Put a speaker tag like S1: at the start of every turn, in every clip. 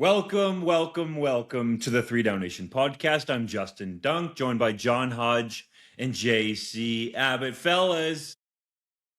S1: Welcome to the 3DownNation podcast. I'm Justin Dunk, joined by John Hodge and JC Abbott. Fellas,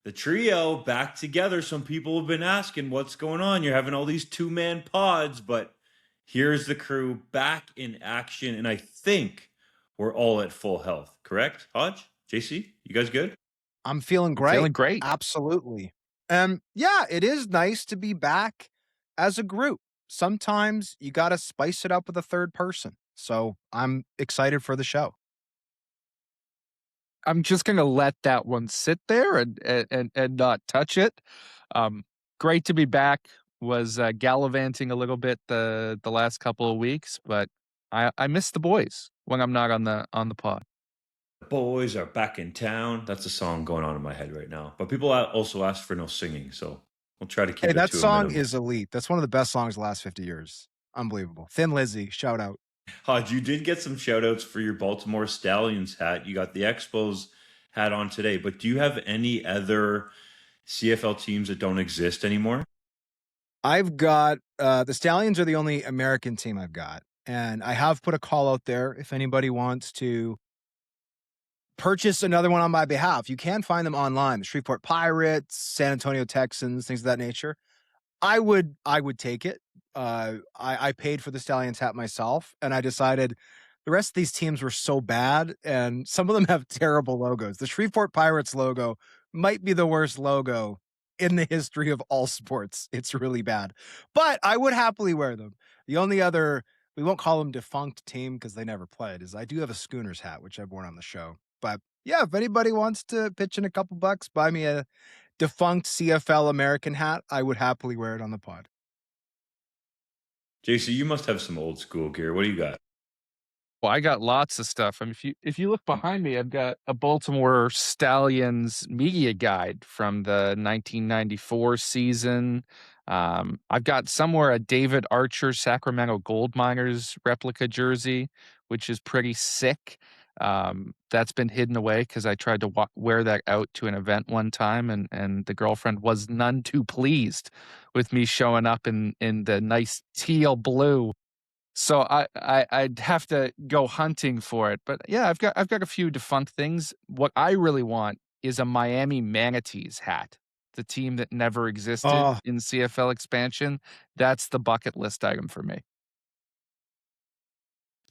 S1: the trio back together. Some people have been asking what's going on. You're having all these two-man pods, but here's the crew back in action, and I think we're all at full health. Correct, Hodge? JC, you guys good?
S2: I'm feeling great.
S3: Feeling great.
S2: Absolutely. Yeah, it is nice to be back as a group. Sometimes you got to spice it up with a third person. So I'm excited for the show.
S3: I'm just going to let that one sit there and not touch it. Great to be back. Was gallivanting a little bit the last couple of weeks, but I miss the boys when I'm not on the pod.
S1: The boys are back in town. That's a song going on in my head right now. But people also ask for no singing, so we'll try to keep it to a minimum.
S2: That song is elite. That's one of the best songs of the last 50 years. Unbelievable. Thin Lizzy, shout out.
S1: Hodge, you did get some shout outs for your Baltimore Stallions hat. You got the Expos hat on today, but do you have any other CFL teams that don't exist anymore?
S2: I've got the Stallions are the only American team I've got. And I have put a call out there if anybody wants to purchase another one on my behalf. You can find them online. The Shreveport Pirates, San Antonio Texans, things of that nature. I would take it. I paid for the Stallions hat myself, and I decided the rest of these teams were so bad, and some of them have terrible logos. The Shreveport Pirates logo might be the worst logo in the history of all sports. It's really bad. But I would happily wear them. The only other, we won't call them defunct team because they never played, is I do have a Schooners hat, which I've worn on the show. But yeah, if anybody wants to pitch in a couple bucks, buy me a defunct CFL American hat, I would happily wear it on the pod.
S1: JC, you must have some old school gear. What do you got?
S3: Well, I got lots of stuff. I mean, if you look behind me, I've got a Baltimore Stallions media guide from the 1994 season. I've got somewhere a David Archer Sacramento Gold Miners replica jersey, which is pretty sick. That's been hidden away because I tried to wear that out to an event one time, and the girlfriend was none too pleased with me showing up in the nice teal blue. So I'd have to go hunting for it. But yeah, I've got a few defunct things. What I really want is a Miami Manatees hat, the team that never existed in CFL expansion. That's the bucket list item for me.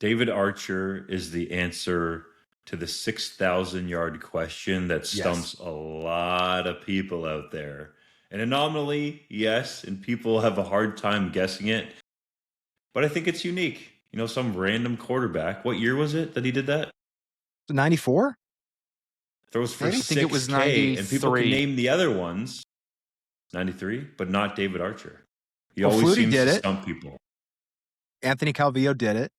S1: David Archer is the answer to the 6,000-yard question that stumps a lot of people out there. An anomaly, yes, and people have a hard time guessing it. But I think it's unique. You know, some random quarterback. What year was it that he did that?
S2: 94?
S1: Throws for 6K.
S3: I think it was 93.
S1: And people can name the other ones. 93, but not David Archer. He
S2: Well,
S1: always
S2: Flutie
S1: seems
S2: did
S1: to
S2: it.
S1: stump people.
S2: Anthony Calvillo did it.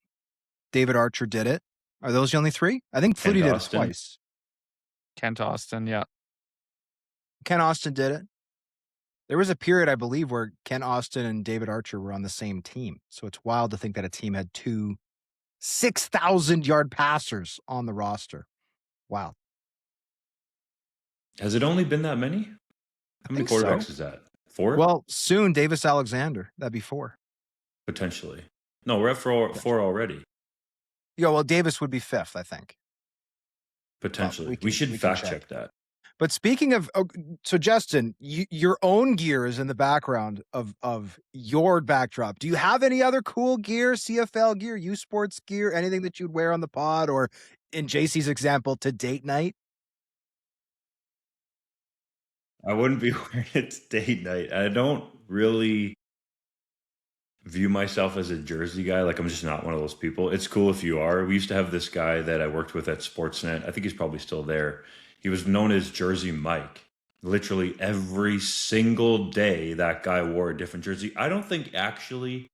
S2: David Archer did it. Are those the only three? I think Flutie did it twice.
S3: Kent Austin, yeah.
S2: Ken Austin did it. There was a period, I believe, where Ken Austin and David Archer were on the same team. So it's wild to think that a team had two 6,000-yard passers on the roster. Wow.
S1: Has it only been that many? How many quarterbacks is that? 4?
S2: Well, soon Davis Alexander. That'd be 4.
S1: Potentially. No, we're at 4 already.
S2: Yeah, well, Davis would be 5th, I think.
S1: Potentially. We should fact check that.
S2: But speaking of, so Justin, your own gear is in the background of your backdrop. Do you have any other cool gear, CFL gear, U Sports gear, anything that you'd wear on the pod or in JC's example to date night?
S1: I wouldn't be wearing it to date night. I don't really view myself as a jersey guy. Like, I'm just not one of those people. It's cool if you are. We used to have this guy that I worked with at Sportsnet. I think he's probably still there. He was known as Jersey Mike. Literally every single day that guy wore a different jersey. I don't think actually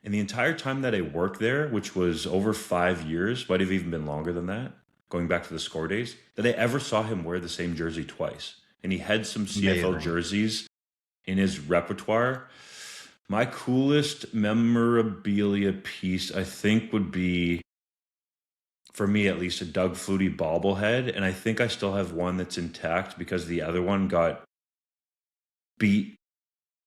S1: in the entire time that I worked there, which was over 5 years, might have even been longer than that, going back to the Score days, that I ever saw him wear the same jersey twice. And he had some CFL jerseys in his repertoire. My coolest memorabilia piece, I think, would be, for me at least, a Doug Flutie bobblehead. And I think I still have one that's intact because the other one got beat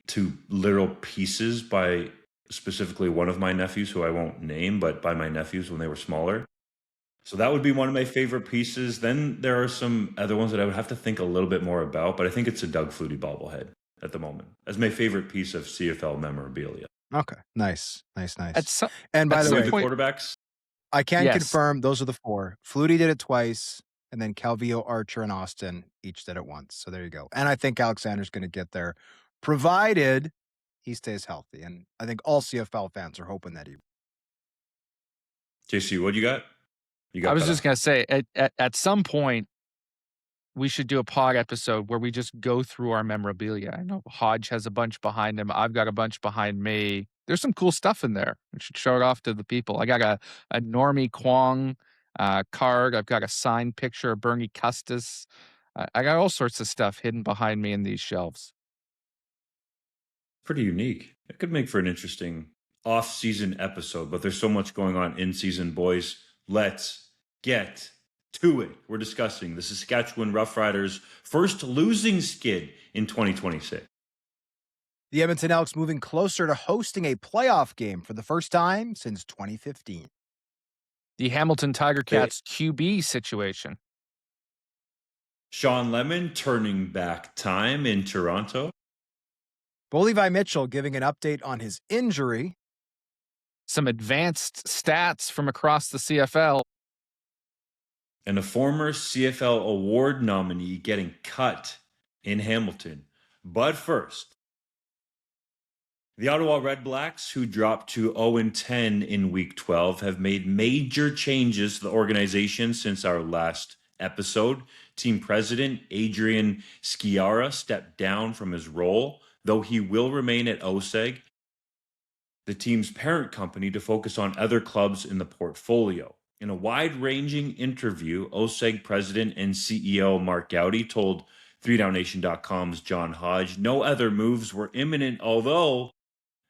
S1: to literal pieces by specifically one of my nephews, who I won't name, but by my nephews when they were smaller. So that would be one of my favorite pieces. Then there are some other ones that I would have to think a little bit more about, but I think it's a Doug Flutie bobblehead at the moment as my favorite piece of CFL memorabilia.
S2: Okay, nice.
S3: At some,
S2: And by
S3: at
S2: the
S3: some
S2: way,
S1: The
S3: point,
S1: quarterbacks,
S2: I can
S3: yes.
S2: confirm those are the 4. Flutie did it twice, and then Calvillo, Archer, and Austin each did it once. So there you go. And I think Alexander's going to get there, provided he stays healthy. And I think all CFL fans are hoping that he.
S1: JC, what you got? You got
S3: I was
S1: cut
S3: just
S1: off.
S3: going to say, at some point, we should do a pod episode where we just go through our memorabilia. I know Hodge has a bunch behind him. I've got a bunch behind me. There's some cool stuff in there. We should show it off to the people. I got a Normie Kwong card. I've got a signed picture of Bernie Custis. I got all sorts of stuff hidden behind me in these shelves.
S1: Pretty unique. It could make for an interesting off-season episode, but there's so much going on in season, boys. Let's get to it. We're discussing the Saskatchewan Roughriders' first losing skid in 2026.
S2: The Edmonton Elks moving closer to hosting a playoff game for the first time since 2015.
S3: The Hamilton Tiger Cats QB situation.
S1: Shawn Lemon turning back time in Toronto.
S2: Bo Levi Mitchell giving an update on his injury.
S3: Some advanced stats from across the CFL.
S1: And a former CFL award nominee getting cut in Hamilton. But first, the Ottawa Redblacks, who dropped to 0-10 in Week 12, have made major changes to the organization since our last episode. Team president Adrian Sciarra stepped down from his role, though he will remain at OSEG, the team's parent company, to focus on other clubs in the portfolio. In a wide-ranging interview, OSEG president and CEO Mark Gowdy told 3DownNation.com's John Hodge no other moves were imminent, although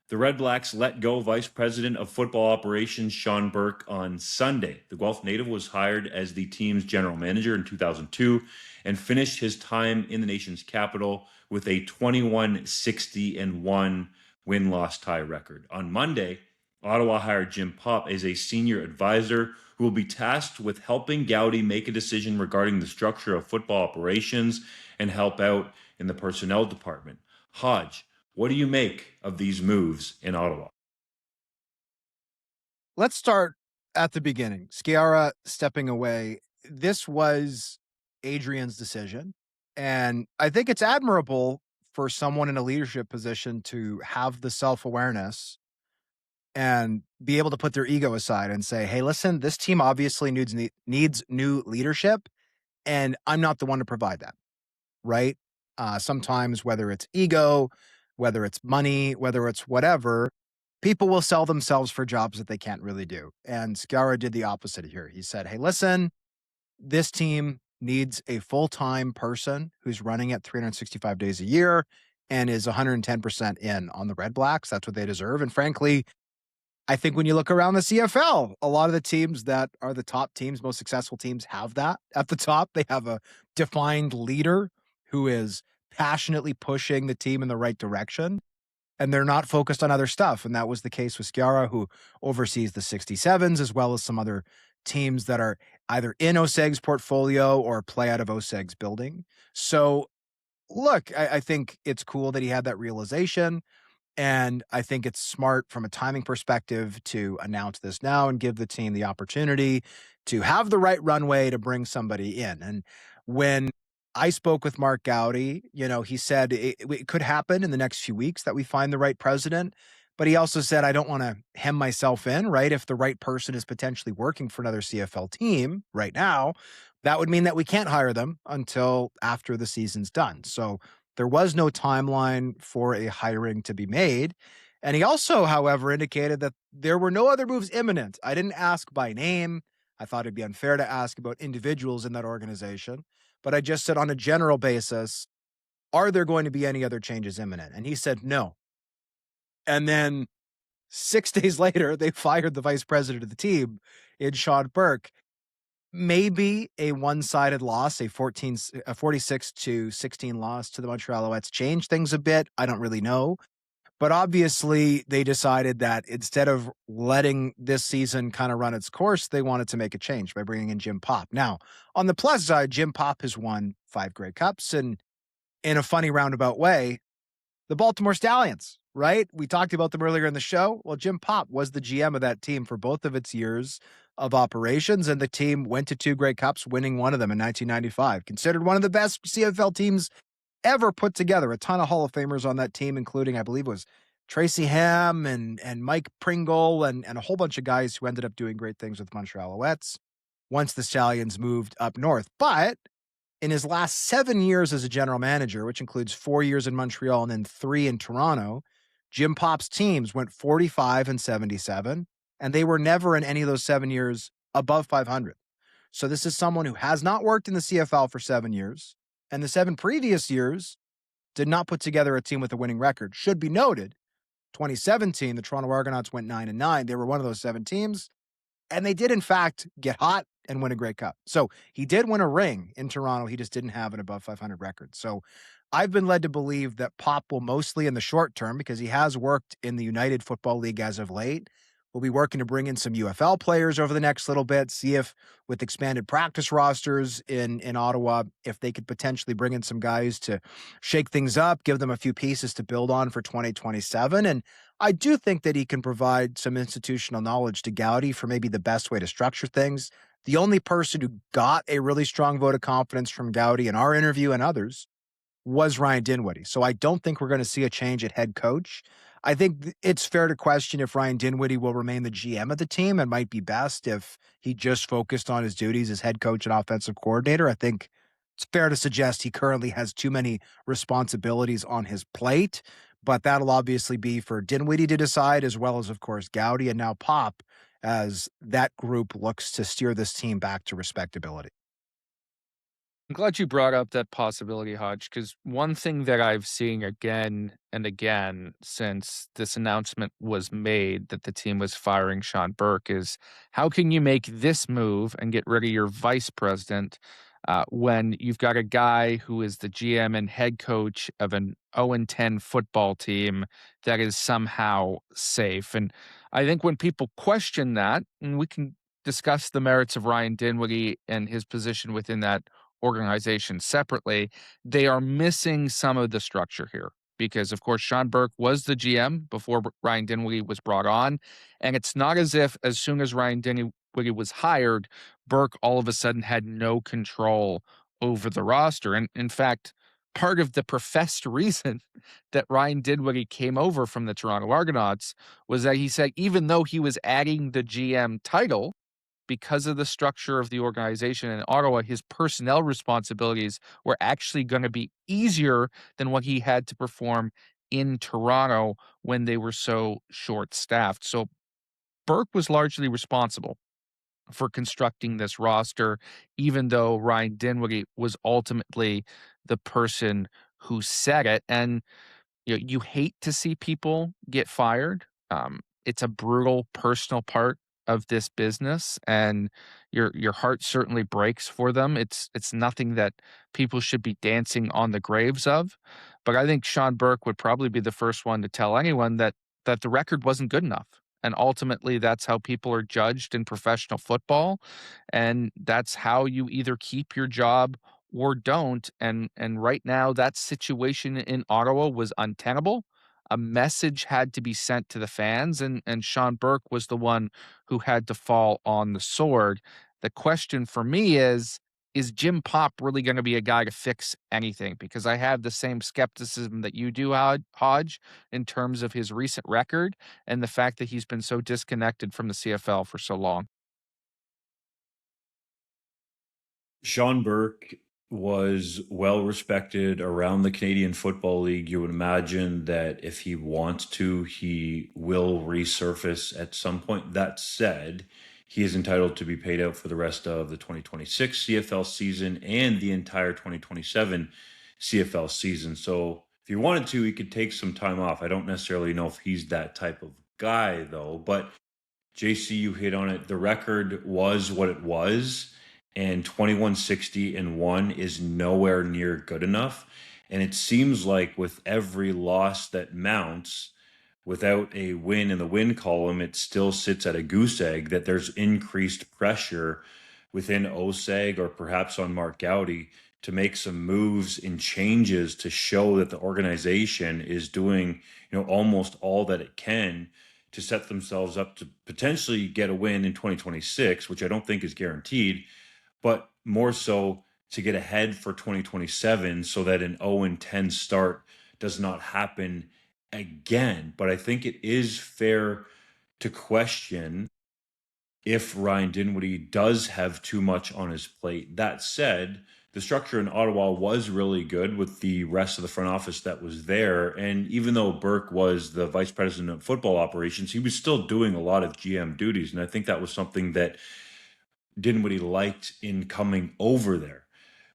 S1: the Redblacks let go Vice President of Football Operations Shawn Burke on Sunday. The Guelph native was hired as the team's general manager in 2002 and finished his time in the nation's capital with a 21-60-1 win-loss tie record. On Monday, Ottawa hired Jim Popp as a senior advisor who will be tasked with helping Gowdy make a decision regarding the structure of football operations and help out in the personnel department. Hodge, what do you make of these moves in Ottawa?
S2: Let's start at the beginning. Sciarra stepping away. This was Adrian's decision. And I think it's admirable for someone in a leadership position to have the self-awareness and be able to put their ego aside and say, hey, listen, this team obviously needs new leadership, and I'm not the one to provide that, right? Sometimes, whether it's ego, whether it's money, whether it's whatever, people will sell themselves for jobs that they can't really do. And Sciarra did the opposite here. He said, hey, listen, this team needs a full-time person who's running it 365 days a year and is 110% in on the Redblacks. That's what they deserve. And frankly, I think when you look around the CFL, a lot of the teams that are the top teams, most successful teams, have that at the top. They have a defined leader who is passionately pushing the team in the right direction, and they're not focused on other stuff. And that was the case with Sciarra, who oversees the 67s, as well as some other teams that are either in OSEG's portfolio or play out of OSEG's building. So look, I think it's cool that he had that realization. And I think it's smart from a timing perspective to announce this now and give the team the opportunity to have the right runway to bring somebody in. And when I spoke with Mark Gowdy, he said it could happen in the next few weeks that we find the right president. But he also said, I don't want to hem myself in, right? If the right person is potentially working for another CFL team right now, that would mean that we can't hire them until after the season's done. So there was no timeline for a hiring to be made. And he also, however, indicated that there were no other moves imminent. I didn't ask by name. I thought it'd be unfair to ask about individuals in that organization. But I just said on a general basis, are there going to be any other changes imminent? And he said no. And then 6 days later, they fired the vice president of the team in Shawn Burke. Maybe a one-sided loss, a 46-16 loss to the Montreal Alouettes changed things a bit. I don't really know. But obviously, they decided that instead of letting this season kind of run its course, they wanted to make a change by bringing in Jim Popp. Now, on the plus side, Jim Popp has won 5 Grey Cups, and in a funny roundabout way, the Baltimore Stallions, right? We talked about them earlier in the show. Well, Jim Popp was the GM of that team for both of its years of operations, and the team went to 2 Grey Cups, winning one of them in 1995. Considered one of the best CFL teams ever put together. A ton of Hall of Famers on that team, including, I believe it was Tracy Ham and Mike Pringle and a whole bunch of guys who ended up doing great things with Montreal Alouettes once the Stallions moved up north. But in his last 7 years as a general manager, which includes 4 years in Montreal and then 3 in Toronto, Jim Popp's teams went 45 and 77, and they were never in any of those 7 years above 500. So this is someone who has not worked in the CFL for 7 years, and the 7 previous years did not put together a team with a winning record. Should be noted, 2017, the Toronto Argonauts went 9-9. They were one of those 7 teams, and they did, in fact, get hot and win a Grey Cup. So he did win a ring in Toronto. He just didn't have an above 500 record. So I've been led to believe that Popp will mostly in the short term, because he has worked in the United Football League as of late, will be working to bring in some UFL players over the next little bit, see if with expanded practice rosters in Ottawa, if they could potentially bring in some guys to shake things up, give them a few pieces to build on for 2027. And I do think that he can provide some institutional knowledge to Gowdy for maybe the best way to structure things. The only person who got a really strong vote of confidence from Gowdy in our interview and others was Ryan Dinwiddie. So I don't think we're going to see a change at head coach. I think it's fair to question if Ryan Dinwiddie will remain the GM of the team. It might be best if he just focused on his duties as head coach and offensive coordinator. I think it's fair to suggest he currently has too many responsibilities on his plate, but that'll obviously be for Dinwiddie to decide, as well as, of course, Gowdy and now Popp, as that group looks to steer this team back to respectability.
S3: I'm glad you brought up that possibility, Hodge, because one thing that I've seen again and again since this announcement was made that the team was firing Shawn Burke is, how can you make this move and get rid of your vice president when you've got a guy who is the GM and head coach of an 0-10 football team that is somehow safe? And I think when people question that, and we can discuss the merits of Ryan Dinwiddie and his position within that organization separately, they are missing some of the structure here. Because, of course, Shawn Burke was the GM before Ryan Dinwiddie was brought on. And it's not as if as soon as Ryan Dinwiddie was hired, Burke all of a sudden had no control over the roster. And in fact, part of the professed reason that Ryan Dinwiddie came over from the Toronto Argonauts was that he said even though he was adding the GM title, because of the structure of the organization in Ottawa, his personnel responsibilities were actually going to be easier than what he had to perform in Toronto when they were so short-staffed. So Burke was largely responsible for constructing this roster, even though Ryan Dinwiddie was ultimately the person who said it. And you hate to see people get fired. It's a brutal personal part of this business, and your heart certainly breaks for them. It's nothing that people should be dancing on the graves of. But I think Shawn Burke would probably be the first one to tell anyone that the record wasn't good enough. And ultimately, that's how people are judged in professional football. And that's how you either keep your job or don't. And right now, that situation in Ottawa was untenable. A message had to be sent to the fans, and Shawn Burke was the one who had to fall on the sword. The question for me is Jim Popp really going to be a guy to fix anything? Because I have the same skepticism that you do, Hodge, in terms of his recent record and the fact that he's been so disconnected from the CFL for so long.
S1: Shawn Burke was well respected around the Canadian Football League. You would imagine that if he wants to, he will resurface at some point. That said, he is entitled to be paid out for the rest of the 2026 CFL season and the entire 2027 CFL season. So if he wanted to, he could take some time off. I don't necessarily know if he's that type of guy, though. But JC, you hit on it. The record was what it was, and 21-60-1 is nowhere near good enough. And it seems like with every loss that mounts, without a win in the win column, it still sits at a goose egg, that there's increased pressure within OSEG or perhaps on Mark Gowdy to make some moves and changes to show that the organization is doing, almost all that it can to set themselves up to potentially get a win in 2026, which I don't think is guaranteed, but more so to get ahead for 2027 so that an 0-10 start does not happen again. But I think it is fair to question if Ryan Dinwiddie does have too much on his plate. That said, the structure in Ottawa was really good with the rest of the front office that was there. And even though Burke was the vice president of football operations, he was still doing a lot of GM duties. And I think that was something that Dinwiddie liked in coming over there.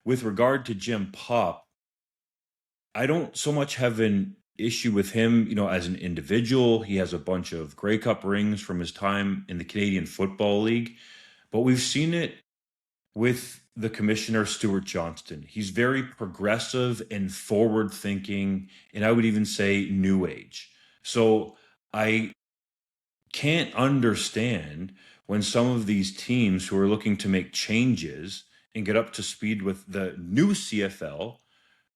S1: With regard to Jim Popp, I don't so much have an issue with him, as an individual. He has a bunch of Grey Cup rings from his time in the Canadian Football League, but we've seen it with the commissioner, Stuart Johnston. He's very progressive and forward thinking, and I would even say new age. So I can't understand when some of these teams who are looking to make changes and get up to speed with the new CFL,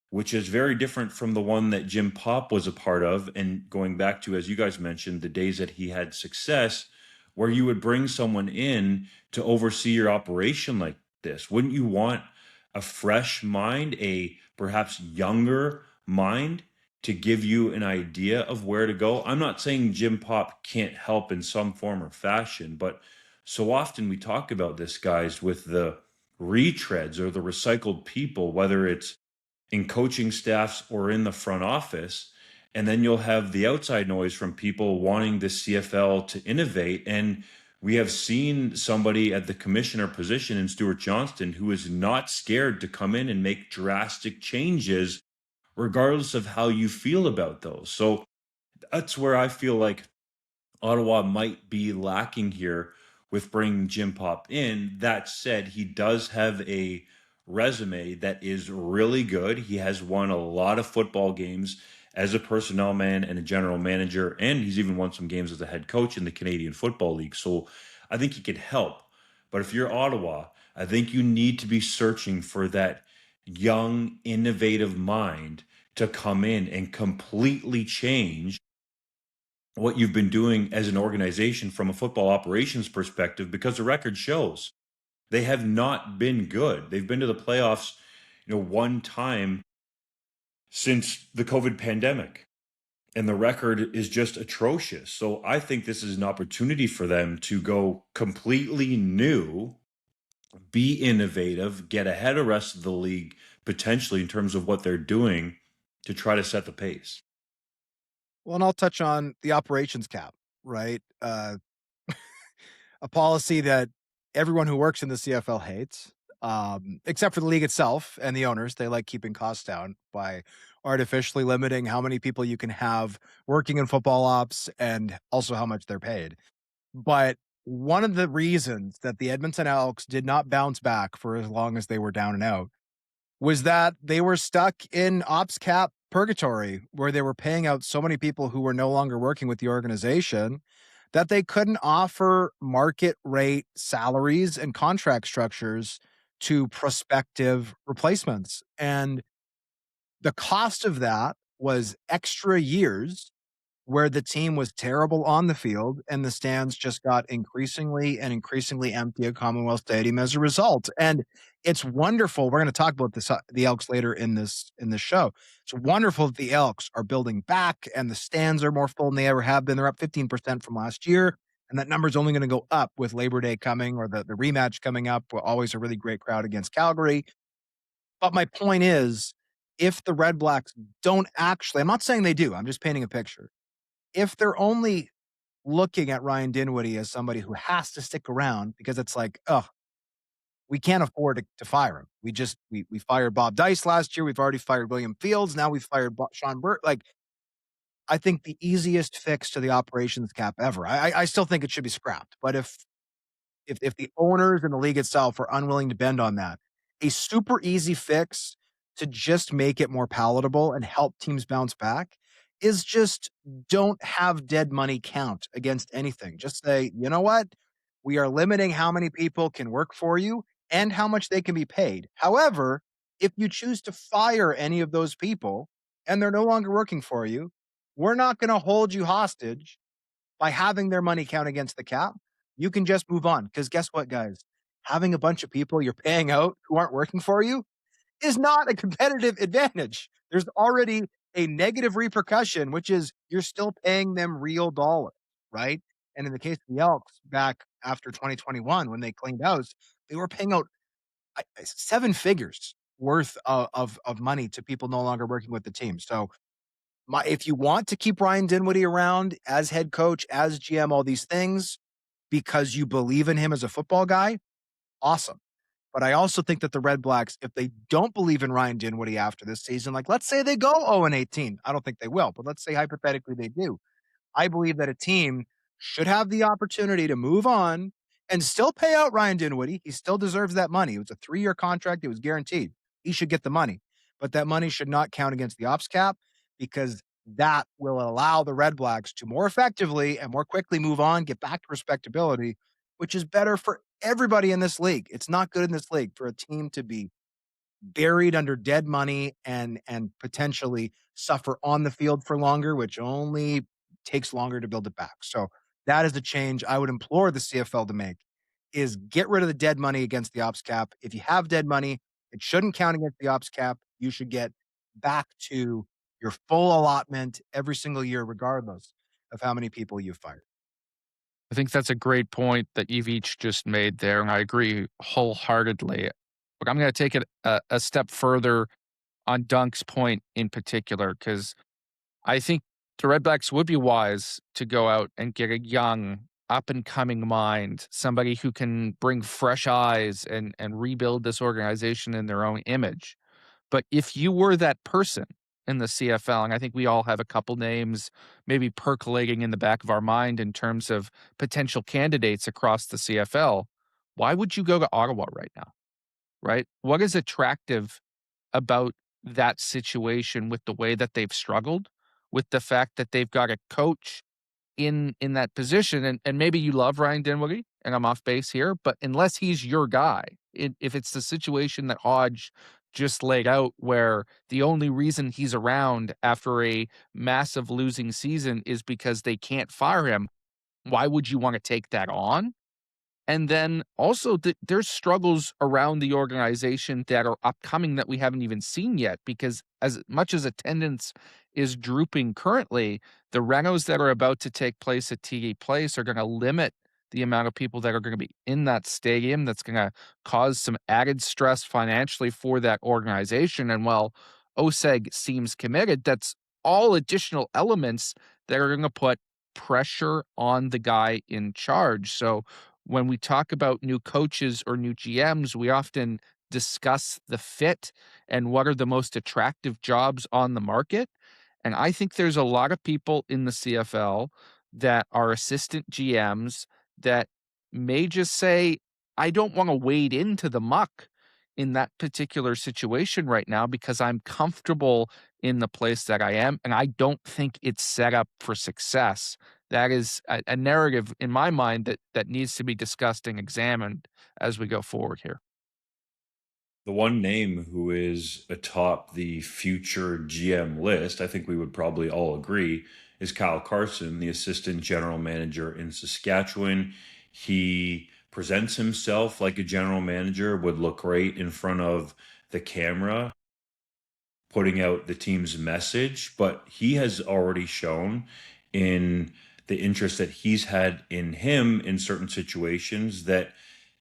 S1: which is very different from the one that Jim Popp was a part of, and going back to, as you guys mentioned, the days that he had success, where you would bring someone in to oversee your operation like this. Wouldn't you want a fresh mind, a perhaps younger mind, to give you an idea of where to go? I'm not saying Jim Popp can't help in some form or fashion, but so often we talk about this, guys, with the retreads or the recycled people, whether it's in coaching staffs or in the front office. And then you'll have the outside noise from people wanting the CFL to innovate. And we have seen somebody at the commissioner position in Stuart Johnston who is not scared to come in and make drastic changes, regardless of how you feel about those. So that's where I feel like Ottawa might be lacking here with bringing Jim Popp in. That said, he does have a resume that is really good. He has won a lot of football games as a personnel man and a general manager, and he's even won some games as a head coach in the Canadian Football League. So I think he could help. But if you're Ottawa, I think you need to be searching for that young, innovative mind to come in and completely change what you've been doing as an organization from a football operations perspective, because the record shows they have not been good. They've been to the playoffs, one time since the COVID pandemic, and the record is just atrocious. So I think this is an opportunity for them to go completely new, be innovative, get ahead of the rest of the league potentially in terms of what they're doing to try to set the pace.
S2: Well, and I'll touch on the operations cap, right? A policy that everyone who works in the CFL hates, except for the league itself and the owners. They like keeping costs down by artificially limiting how many people you can have working in football ops and also how much they're paid. But one of the reasons that the Edmonton Elks did not bounce back for as long as they were down and out was that they were stuck in ops cap purgatory, where they were paying out so many people who were no longer working with the organization that they couldn't offer market rate salaries and contract structures to prospective replacements. And the cost of that was extra years where the team was terrible on the field and the stands just got increasingly and increasingly empty at Commonwealth Stadium as a result. And it's wonderful. We're going to talk about this, the Elks later in this show. It's wonderful that the Elks are building back and the stands are more full than they ever have been. They're up 15% from last year. And that number is only going to go up with Labor Day coming, or the rematch coming up. Always a really great crowd against Calgary. But my point is, if the Red Blacks don't actually, I'm not saying they do, I'm just painting a picture. If they're only looking at Ryan Dinwiddie as somebody who has to stick around because it's like, oh, we can't afford to fire him. We fired Bob Dice last year. We've already fired William Fields. Now we've fired Shawn Burke. Like, I think the easiest fix to the operations cap ever. I still think it should be scrapped. But if the owners and the league itself are unwilling to bend on that, a super easy fix to just make it more palatable and help teams bounce back is just don't have dead money count against anything. Just say, you know what? We are limiting how many people can work for you and how much they can be paid. However, if you choose to fire any of those people and they're no longer working for you, we're not going to hold you hostage by having their money count against the cap. You can just move on. Because guess what, guys? Having a bunch of people you're paying out who aren't working for you is not a competitive advantage. There's already a negative repercussion, which is you're still paying them real dollars, right? And in the case of the Elks, back after 2021, when they cleaned house, they were paying out seven figures worth of money to people no longer working with the team. So, if you want to keep Ryan Dinwiddie around as head coach, as GM, all these things, because you believe in him as a football guy, awesome. But I also think that the Red Blacks, if they don't believe in Ryan Dinwiddie after this season, like let's say they go 0-18. I don't think they will, but let's say hypothetically they do. I believe that a team should have the opportunity to move on and still pay out Ryan Dinwiddie. He still deserves that money. It was a 3-year contract. It was guaranteed. He should get the money, but that money should not count against the ops cap because that will allow the Red Blacks to more effectively and more quickly move on, get back to respectability, which is better for everybody in this league. It's not good in this league for a team to be buried under dead money and potentially suffer on the field for longer, which only takes longer to build it back. So that is the change I would implore the CFL to make is get rid of the dead money against the ops cap. If you have dead money, it shouldn't count against the ops cap. You should get back to your full allotment every single year, regardless of how many people you fired.
S3: I think that's a great point that you've each just made there, and I agree wholeheartedly. But I'm going to take it a step further on Dunk's point in particular, because I think the Red Blacks would be wise to go out and get a young, up and coming mind, somebody who can bring fresh eyes and rebuild this organization in their own image. But if you were that person in the CFL, and I think we all have a couple names maybe percolating in the back of our mind in terms of potential candidates across the CFL, why would you go to Ottawa right now? Right? What is attractive about that situation with the way that they've struggled, with the fact that they've got a coach in that position, and maybe you love Ryan Dinwiddie, and I'm off base here, but unless he's your guy, if it's the situation that Hodge just laid out, where the only reason he's around after a massive losing season is because they can't fire him, why would you want to take that on? And then also, there's struggles around the organization that are upcoming that we haven't even seen yet. Because as much as attendance is drooping currently, the renos that are about to take place at TD Place are going to limit the amount of people that are going to be in that stadium. That's going to cause some added stress financially for that organization. And while OSEG seems committed, that's all additional elements that are going to put pressure on the guy in charge. So when we talk about new coaches or new GMs, we often discuss the fit and what are the most attractive jobs on the market. And I think there's a lot of people in the CFL that are assistant GMs that may just say, I don't want to wade into the muck in that particular situation right now because I'm comfortable in the place that I am. And I don't think it's set up for success. That is a narrative in my mind that needs to be discussed and examined as we go forward here.
S1: The one name who is atop the future GM list, I think we would probably all agree, is Kyle Carson, the assistant general manager in Saskatchewan. He presents himself like a general manager, would look great in front of the camera, putting out the team's message, but he has already shown in the interest that he's had in him in certain situations that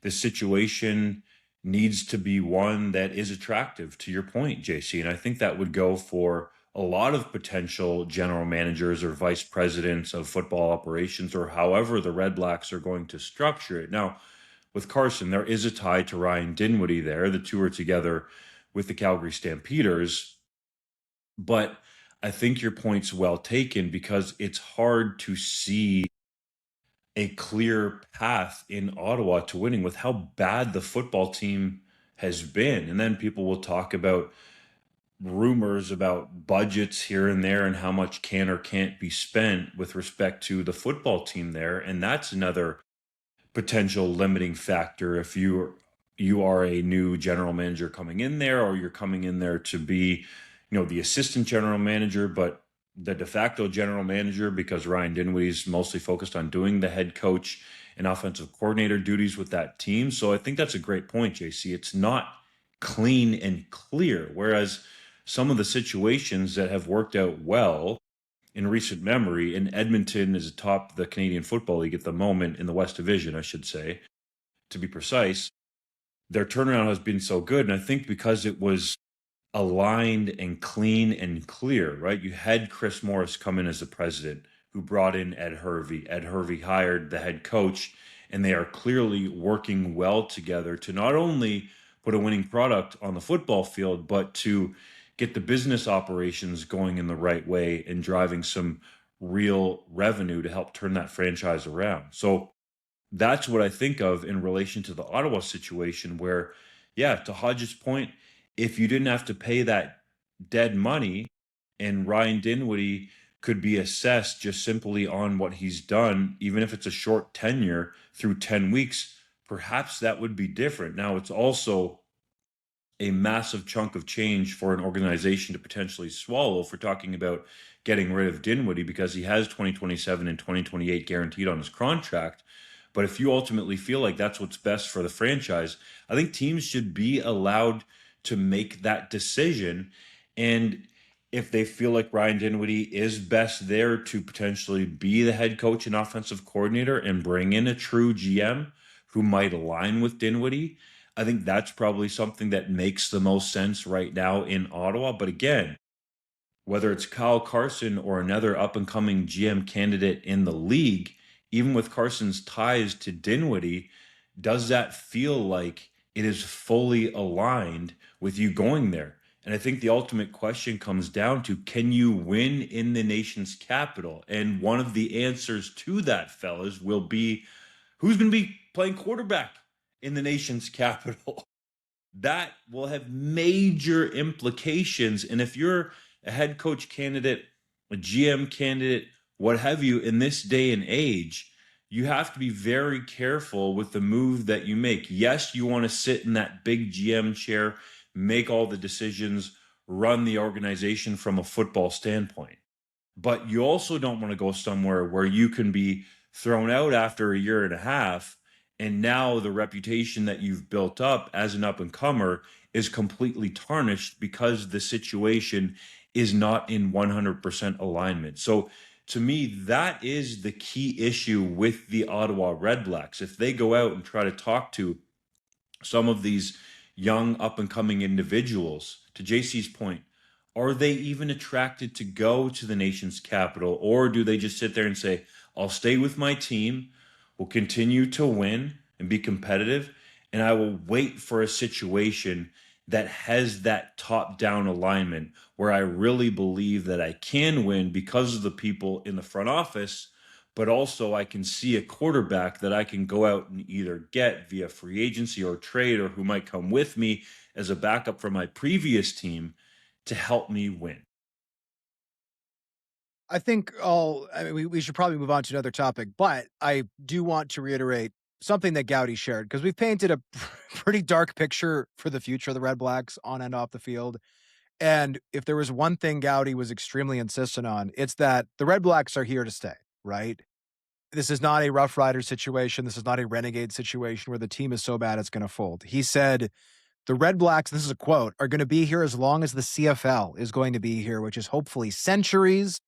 S1: the situation needs to be one that is attractive, to your point, JC. And I think that would go for a lot of potential general managers or vice presidents of football operations, or however the Red Blacks are going to structure it. Now, with Carson, there is a tie to Ryan Dinwiddie there. The two are together with the Calgary Stampeders. But I think your point's well taken because it's hard to see a clear path in Ottawa to winning with how bad the football team has been. And then people will talk about rumors about budgets here and there and how much can or can't be spent with respect to the football team there. And that's another potential limiting factor if you are a new general manager coming in there, or you're coming in there to be, the assistant general manager, but the de facto general manager, because Ryan Dinwiddie's mostly focused on doing the head coach and offensive coordinator duties with that team. So I think that's a great point, JC. It's not clean and clear, whereas some of the situations that have worked out well in recent memory, and Edmonton is atop the Canadian Football League at the moment, in the West Division, I should say, to be precise, their turnaround has been so good. And I think because it was aligned and clean and clear, right? You had Chris Morris come in as the president, who brought in Ed Hervey. Ed Hervey hired the head coach, and they are clearly working well together to not only put a winning product on the football field, but to get the business operations going in the right way and driving some real revenue to help turn that franchise around. So that's what I think of in relation to the Ottawa situation, where, yeah, to Hodge's point, if you didn't have to pay that dead money and Ryan Dinwiddie could be assessed just simply on what he's done, even if it's a short tenure through 10 weeks, perhaps that would be different. Now, it's also a massive chunk of change for an organization to potentially swallow if we're talking about getting rid of Dinwiddie, because he has 2027 and 2028 guaranteed on his contract. But if you ultimately feel like that's what's best for the franchise, I think teams should be allowed to make that decision. And if they feel like Ryan Dinwiddie is best there to potentially be the head coach and offensive coordinator and bring in a true GM who might align with Dinwiddie, I think that's probably something that makes the most sense right now in Ottawa. But again, whether it's Kyle Carson or another up-and-coming GM candidate in the league, even with Carson's ties to Dinwiddie, does that feel like it is fully aligned with you going there? And I think the ultimate question comes down to, can you win in the nation's capital? And one of the answers to that, fellas, will be who's going to be playing quarterback in the nation's capital. That will have major implications. And if you're a head coach candidate, a GM candidate, what have you, in this day and age, you have to be very careful with the move that you make. Yes, you want to sit in that big GM chair, make all the decisions, run the organization from a football standpoint. But you also don't want to go somewhere where you can be thrown out after a year and a half, and now the reputation that you've built up as an up-and-comer is completely tarnished because the situation is not in 100% alignment. So to me, that is the key issue with the Ottawa Redblacks. If they go out and try to talk to some of these young up-and-coming individuals, to JC's point, are they even attracted to go to the nation's capital? Or do they just sit there and say, I'll stay with my team, we'll continue to win and be competitive, and I will wait for a situation that has that top-down alignment where I really believe that I can win because of the people in the front office, but also I can see a quarterback that I can go out and either get via free agency or trade, or who might come with me as a backup for my previous team to help me win.
S2: I think we should probably move on to another topic, but I do want to reiterate something that Gowdy shared, because we've painted a pretty dark picture for the future of the Red Blacks on and off the field. And if there was one thing Gowdy was extremely insistent on, it's that the Red Blacks are here to stay, right? This is not a Rough Rider situation. This is not a Renegade situation where the team is so bad it's going to fold. He said, the Red Blacks, this is a quote, are going to be here as long as the CFL is going to be here, which is hopefully centuries.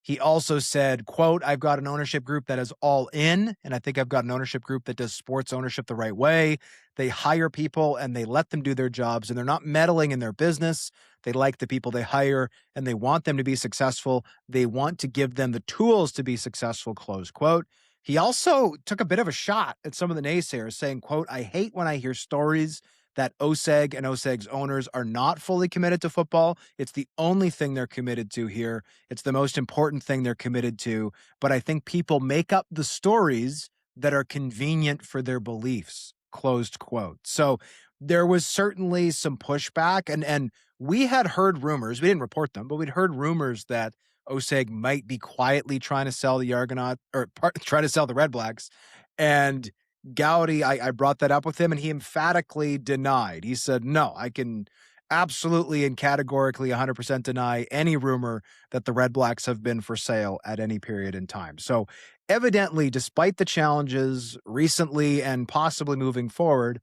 S2: He also said, quote, I've got an ownership group that is all in, and I think I've got an ownership group that does sports ownership the right way. They hire people and they let them do their jobs, and they're not meddling in their business. They like the people they hire, and they want them to be successful. They want to give them the tools to be successful, close quote. He also took a bit of a shot at some of the naysayers, saying, quote, I hate when I hear stories that OSEG and OSEG's owners are not fully committed to football. It's the only thing they're committed to here. It's the most important thing they're committed to. But I think people make up the stories that are convenient for their beliefs, closed quote. So there was certainly some pushback, and we had heard rumors. We didn't report them, but we'd heard rumors that Oseg might be quietly trying to sell the Argonaut or trying to sell the Redblacks. And Gowdy, I brought that up with him, and he emphatically denied. He said, "No, I can absolutely and categorically 100% deny any rumor that the Redblacks have been for sale at any period in time." So, evidently, despite the challenges recently and possibly moving forward,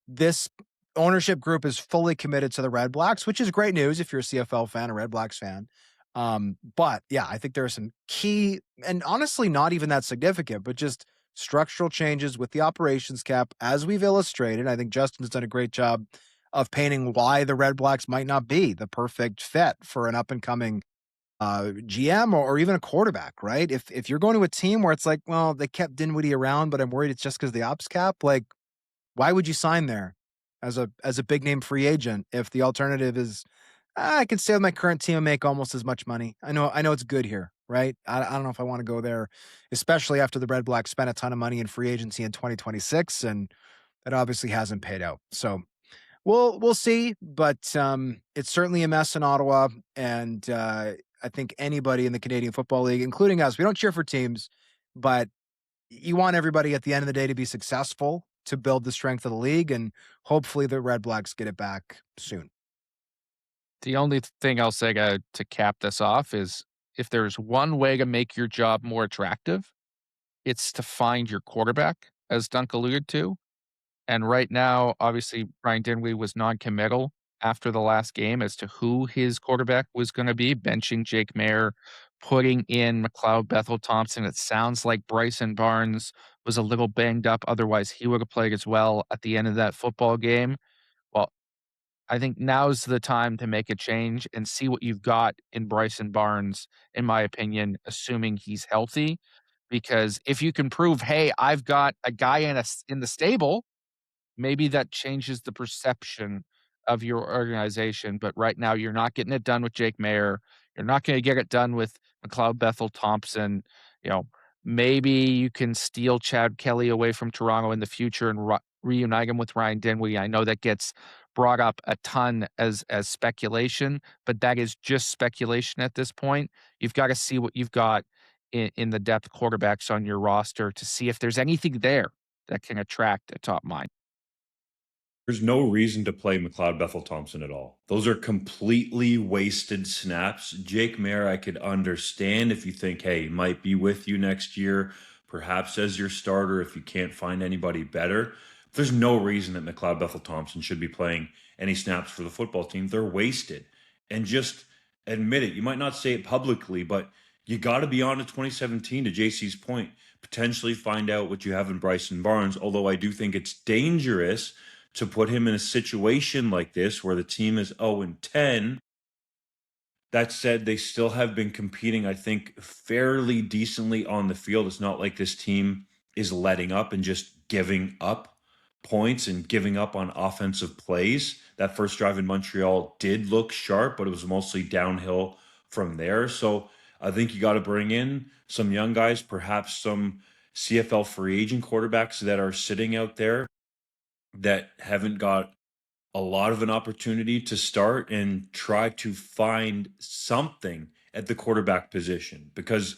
S2: this ownership group is fully committed to the Red Blacks, which is great news if you're a CFL fan, a Red Blacks fan. But yeah, I think there are some key and honestly not even that significant, but just structural changes with the operations cap, as we've illustrated. I think Justin's done a great job of painting why the Red Blacks might not be the perfect fit for an up and coming GM or even a quarterback, right? If you're going to a team where it's like, well, they kept Dinwiddie around, but I'm worried it's just because the ops cap, like, why would you sign there as a big name free agent if the alternative is I can stay with my current team and make almost as much money. I know it's good here, right? I don't know if I want to go there, especially after the Red Blacks spent a ton of money in free agency in 2026, and that obviously hasn't paid out. So we'll see, but it's certainly a mess in Ottawa, and I think anybody in the Canadian Football League, including us, we don't cheer for teams, but you want everybody at the end of the day to be successful to build the strength of the league, and hopefully the Red Blacks get it back soon.
S3: The only thing I'll say to cap this off is if there's one way to make your job more attractive, it's to find your quarterback, as Dunk alluded to. And right now, obviously, Ryan Dinwiddie was non-committal after the last game as to who his quarterback was going to be, benching Jake Mayer, putting in McLeod Bethel Thompson. It sounds like Bryson Barnes was a little banged up. Otherwise, he would have played as well at the end of that football game. Well, I think now's the time to make a change and see what you've got in Bryson Barnes, in my opinion, assuming he's healthy. Because if you can prove, hey, I've got a guy in the stable, maybe that changes the perception of your organization. But right now, you're not getting it done with Jake Mayer. You're not going to get it done with McLeod Bethel Thompson. You know, maybe you can steal Chad Kelly away from Toronto in the future and reunite him with Ryan Dinwiddie. I know that gets brought up a ton as speculation, but that is just speculation at this point. You've got to see what you've got in the depth quarterbacks on your roster to see if there's anything there that can attract a top mind.
S1: There's no reason to play McLeod Bethel Thompson at all. Those are completely wasted snaps. Jake Mayer, I could understand if you think, hey, he might be with you next year, perhaps as your starter if you can't find anybody better. There's no reason that McLeod Bethel Thompson should be playing any snaps for the football team. They're wasted. And just admit it. You might not say it publicly, but you got to be on to 2017, to JC's point. Potentially find out what you have in Bryson Barnes, although I do think it's dangerous to put him in a situation like this where the team is 0-10. That said, they still have been competing, I think, fairly decently on the field. It's not like this team is letting up and just giving up points and giving up on offensive plays. That first drive in Montreal did look sharp, but it was mostly downhill from there. So I think you got to bring in some young guys, perhaps some CFL free agent quarterbacks that are sitting out there that haven't got a lot of an opportunity to start, and try to find something at the quarterback position, because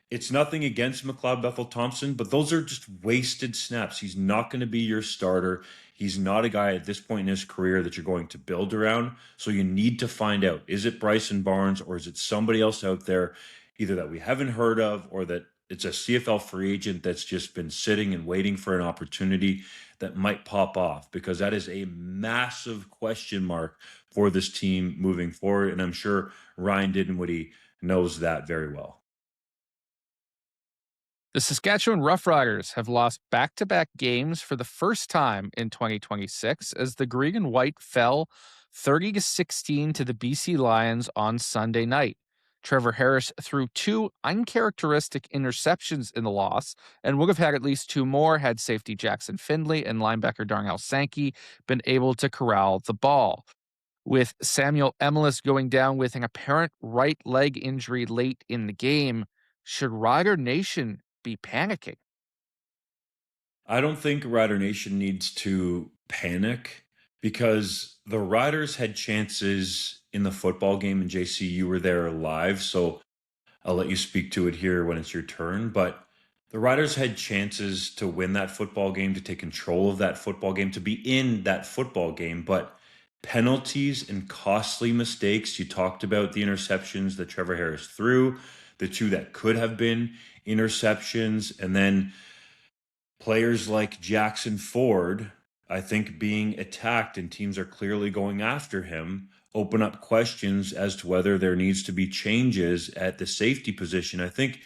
S1: it's nothing against McLeod Bethel Thompson, but those are just wasted snaps. He's not going to be your starter. He's not a guy at this point in his career that you're going to build around. So you need to find out, is it Bryson Barnes or is it somebody else out there, either that we haven't heard of or that it's a CFL free agent that's just been sitting and waiting for an opportunity that might pop off, because that is a massive question mark for this team moving forward. And I'm sure Ryan Dinwiddie knows that very well.
S3: The Saskatchewan Roughriders have lost back-to-back games for the first time in 2026 as the green and white fell 30-16 to the BC Lions on Sunday night. Trevor Harris threw two uncharacteristic interceptions in the loss and would have had at least two more had safety Jackson Findlay and linebacker Darnell Sankey been able to corral the ball. With Samuel Emelis going down with an apparent right leg injury late in the game, should Rider Nation be panicking?
S1: I don't think Rider Nation needs to panic, because the Riders had chances in the football game, and JC, you were there live, so I'll let you speak to it here when it's your turn. But the Riders had chances to win that football game, to take control of that football game, to be in that football game. But penalties and costly mistakes, you talked about the interceptions that Trevor Harris threw, the two that could have been interceptions, and then players like Jackson Ford, I think, being attacked and teams are clearly going after him, open up questions as to whether there needs to be changes at the safety position. I think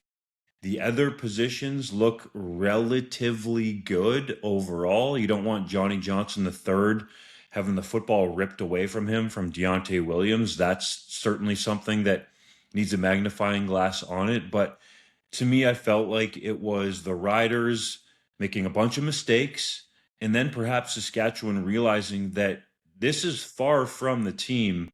S1: the other positions look relatively good overall. You don't want Johnny Johnson III having the football ripped away from him from Deontay Williams. That's certainly something that needs a magnifying glass on it. But to me, I felt like it was the Riders making a bunch of mistakes, and then perhaps Saskatchewan realizing that this is far from the team,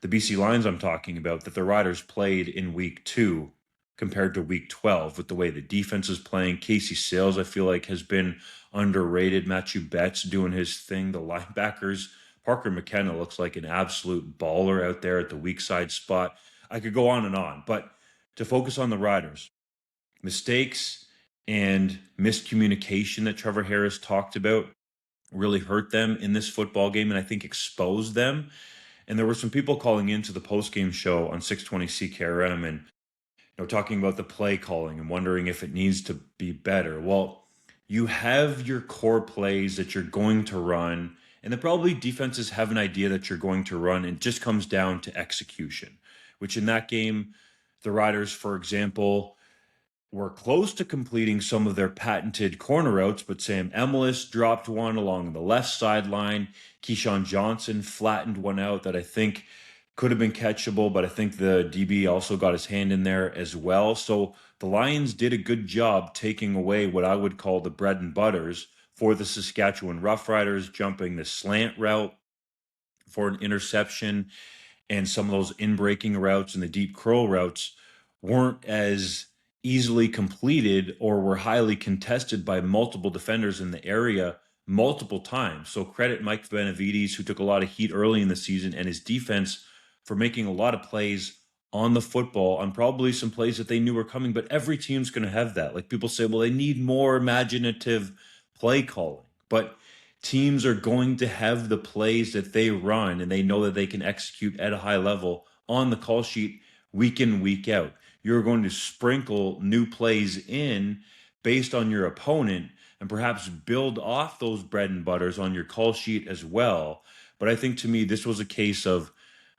S1: the BC Lions I'm talking about, that the Riders played in week 2 compared to week 12 with the way the defense is playing. Casey Sales, I feel like, has been underrated. Matthew Betts doing his thing. The linebackers, Parker McKenna looks like an absolute baller out there at the weak side spot. I could go on, but to focus on the Riders, mistakes and miscommunication that Trevor Harris talked about really hurt them in this football game, and I think exposed them. And there were some people calling into the post-game show on 620 CKRM and talking about the play calling and wondering if it needs to be better. Well, you have your core plays that you're going to run, and then probably defenses have an idea that you're going to run, and it just comes down to execution, which in that game, the Riders, for example, were close to completing some of their patented corner routes, but Sam Emelis dropped one along the left sideline. Keyshawn Johnson flattened one out that I think could have been catchable, but I think the DB also got his hand in there as well. So the Lions did a good job taking away what I would call the bread and butters for the Saskatchewan Roughriders, jumping the slant route for an interception, and some of those in-breaking routes and the deep curl routes weren't as easily completed or were highly contested by multiple defenders in the area multiple times. So credit Mike Benavides, who took a lot of heat early in the season, and his defense for making a lot of plays on the football, on probably some plays that they knew were coming. But every team's going to have that. Like, people say, well, they need more imaginative play calling. But teams are going to have the plays that they run, and they know that they can execute at a high level on the call sheet week in, week out. You're going to sprinkle new plays in based on your opponent and perhaps build off those bread and butters on your call sheet as well. But I think, to me, this was a case of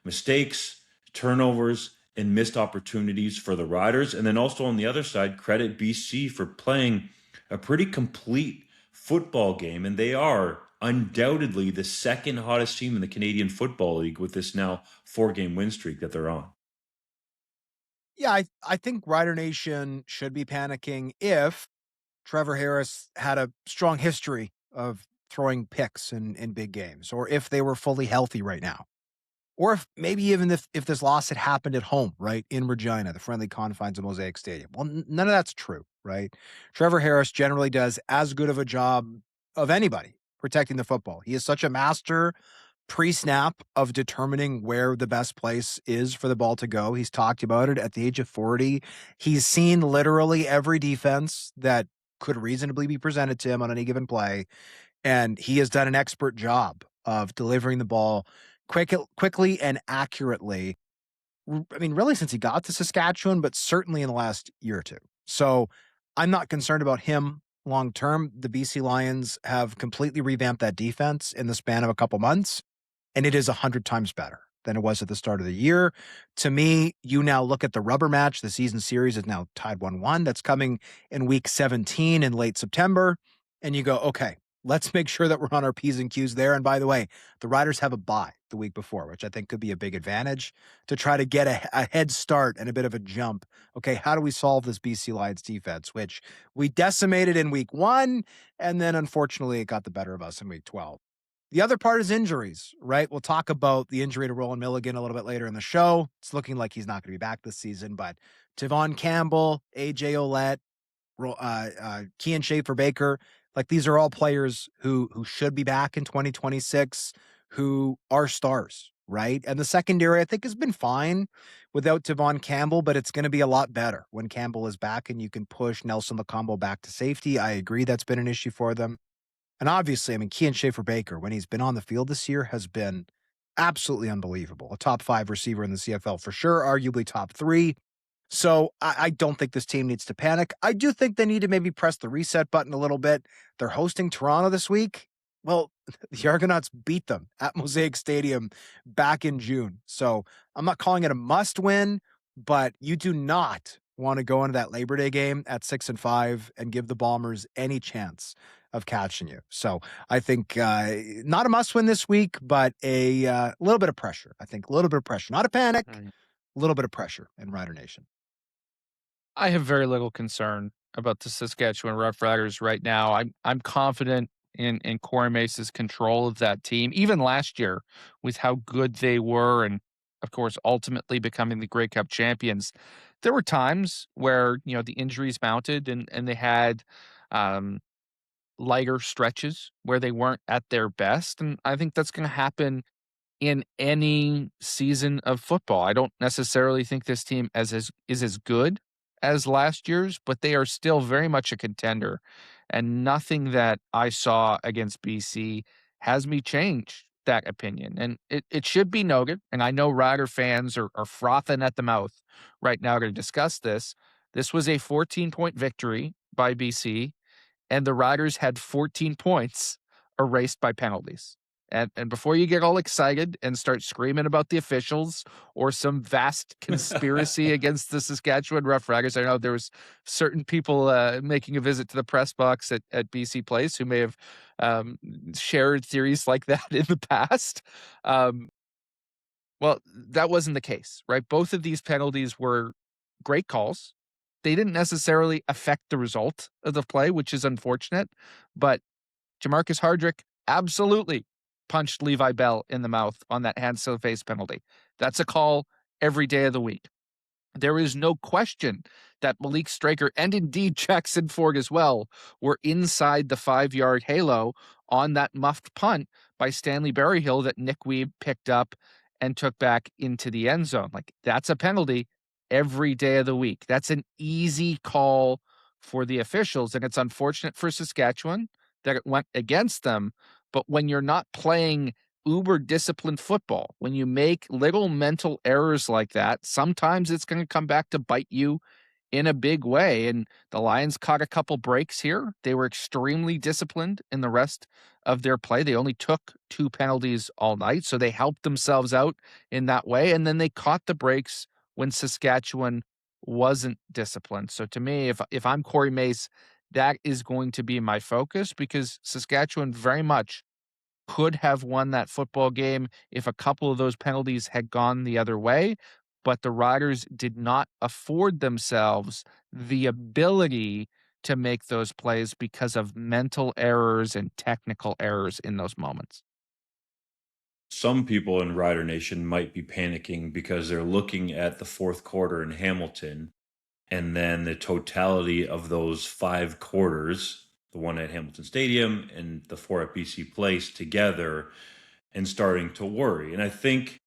S1: mistakes, turnovers, and missed opportunities for the Riders. And then also on the other side, credit BC for playing a pretty complete football game. And they are undoubtedly the second hottest team in the Canadian Football League with this now 4-game win streak that they're on.
S2: Yeah, I think Rider Nation should be panicking if Trevor Harris had a strong history of throwing picks in big games, or if they were fully healthy right now, or if maybe even if this loss had happened at home, right, in Regina, the friendly confines of Mosaic Stadium. Well, none of that's true, right? Trevor Harris generally does as good of a job of anybody protecting the football. He is such a master pre-snap of determining where the best place is for the ball to go. He's talked about it at the age of 40. He's seen literally every defense that could reasonably be presented to him on any given play, and he has done an expert job of delivering the ball quickly and accurately. I mean, really since he got to Saskatchewan, but certainly in the last year or two. So I'm not concerned about him long term. The BC Lions have completely revamped that defense in the span of a couple months, and it is 100 times better than it was at the start of the year. To me, you now look at the rubber match. The season series is now tied 1-1. That's coming in week 17 in late September. And you go, okay, let's make sure that we're on our P's and Q's there. And by the way, the Riders have a bye the week before, which I think could be a big advantage to try to get a head start and a bit of a jump. Okay, how do we solve this BC Lions defense, which we decimated in week 1, and then unfortunately it got the better of us in week 12. The other part is injuries, right? We'll talk about the injury to Roland Milligan a little bit later in the show. It's looking like he's not going to be back this season, but Tavon Campbell, AJ Olette, Kean Schaefer-Baker, like, these are all players who should be back in 2026. who are stars, right? And the secondary, I think, has been fine without Devon Campbell, but it's going to be a lot better when Campbell is back and you can push Nelson Lacombo back to safety. I agree that's been an issue for them. And obviously, I mean, Kean Schaefer-Baker, when he's been on the field this year, has been absolutely unbelievable. A top 5 receiver in the CFL for sure, arguably top 3. So I don't think this team needs to panic. I do think they need to maybe press the reset button a little bit. They're hosting Toronto this week. Well, the Argonauts beat them at Mosaic Stadium back in June. So I'm not calling it a must win, but you do not want to go into that Labor Day game at 6-5 and give the Bombers any chance of catching you. So I think not a must win this week, but a little bit of pressure. I think a little bit of pressure, not a panic, a little bit of pressure in Rider Nation.
S3: I have very little concern about the Saskatchewan Roughriders right now. I'm confident in Corey Mace's control of that team, even last year with how good they were, and of course ultimately becoming the Grey Cup champions. There were times where the injuries mounted and they had lighter stretches where they weren't at their best, and I think that's going to happen in any season of football. I don't necessarily think this team is as good as last year's, but they are still very much a contender. And nothing that I saw against BC has me change that opinion. And it should be noted, and I know Rider fans are frothing at the mouth right now to discuss this. This was a 14-point victory by BC, and the Riders had 14 points erased by penalties. And before you get all excited and start screaming about the officials or some vast conspiracy against the Saskatchewan Roughriders, I know there was certain people making a visit to the press box at BC Place who may have shared theories like that in the past. Well, that wasn't the case, right? Both of these penalties were great calls. They didn't necessarily affect the result of the play, which is unfortunate, but Jamarcus Hardrick absolutely punched Levi Bell in the mouth on that hands to the face penalty. That's a call every day of the week. There is no question that Malik Straker and indeed Jackson Ford as well were inside the 5-yard halo on that muffed punt by Stanley Berryhill that Nick Weeb picked up and took back into the end zone. Like, that's a penalty every day of the week. That's an easy call for the officials, and it's unfortunate for Saskatchewan that it went against them. But when you're not playing uber disciplined football, when you make little mental errors like that, sometimes it's going to come back to bite you in a big way. And the Lions caught a couple breaks here. They were extremely disciplined in the rest of their play. They only took 2 penalties all night, so they helped themselves out in that way. And then they caught the breaks when Saskatchewan wasn't disciplined. So to me, if I'm Corey Mace, that is going to be my focus, because Saskatchewan very much could have won that football game if a couple of those penalties had gone the other way. But the Riders did not afford themselves the ability to make those plays because of mental errors and technical errors in those moments.
S1: Some people in Rider Nation might be panicking because they're looking at the fourth quarter in Hamilton and then the totality of those 5 quarters, the one at Hamilton Stadium and the 4 at BC Place together, and starting to worry. And I think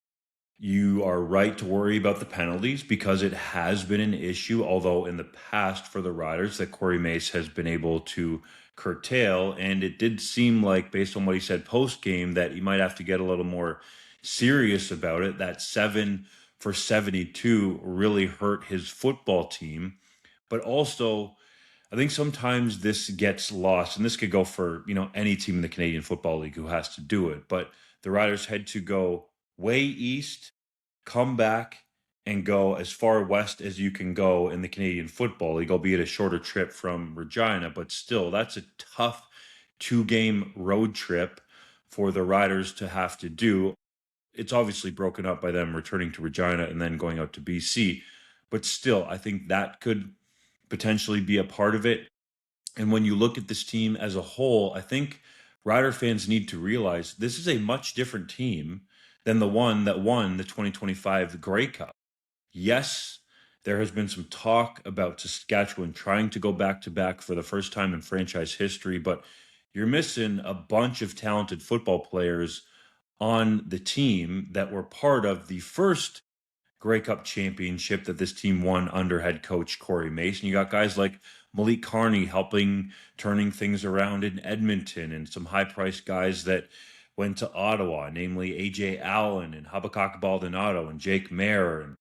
S1: you are right to worry about the penalties because it has been an issue, although in the past for the Riders that Corey Mace has been able to curtail. And it did seem like, based on what he said post-game, that he might have to get a little more serious about it. That 7 for 72 really hurt his football team. But also, I think sometimes this gets lost, and this could go for any team in the Canadian Football League who has to do it. But the Riders had to go way east, come back, and go as far west as you can go in the Canadian Football League, albeit a shorter trip from Regina. But still, that's a tough 2-game road trip for the Riders to have to do. It's obviously broken up by them returning to Regina and then going out to BC. But still, I think that could potentially be a part of it. And when you look at this team as a whole, I think Rider fans need to realize this is a much different team than the one that won the 2025 Grey Cup. Yes, there has been some talk about Saskatchewan trying to go back-to-back for the first time in franchise history, but you're missing a bunch of talented football players on the team that were part of the first Grey Cup championship that this team won under head coach Corey Mason. You got guys like Malik Carney helping turning things around in Edmonton, and some high-priced guys that went to Ottawa, namely AJ Allen and Habakkuk Baldonado and Jake Mayer. And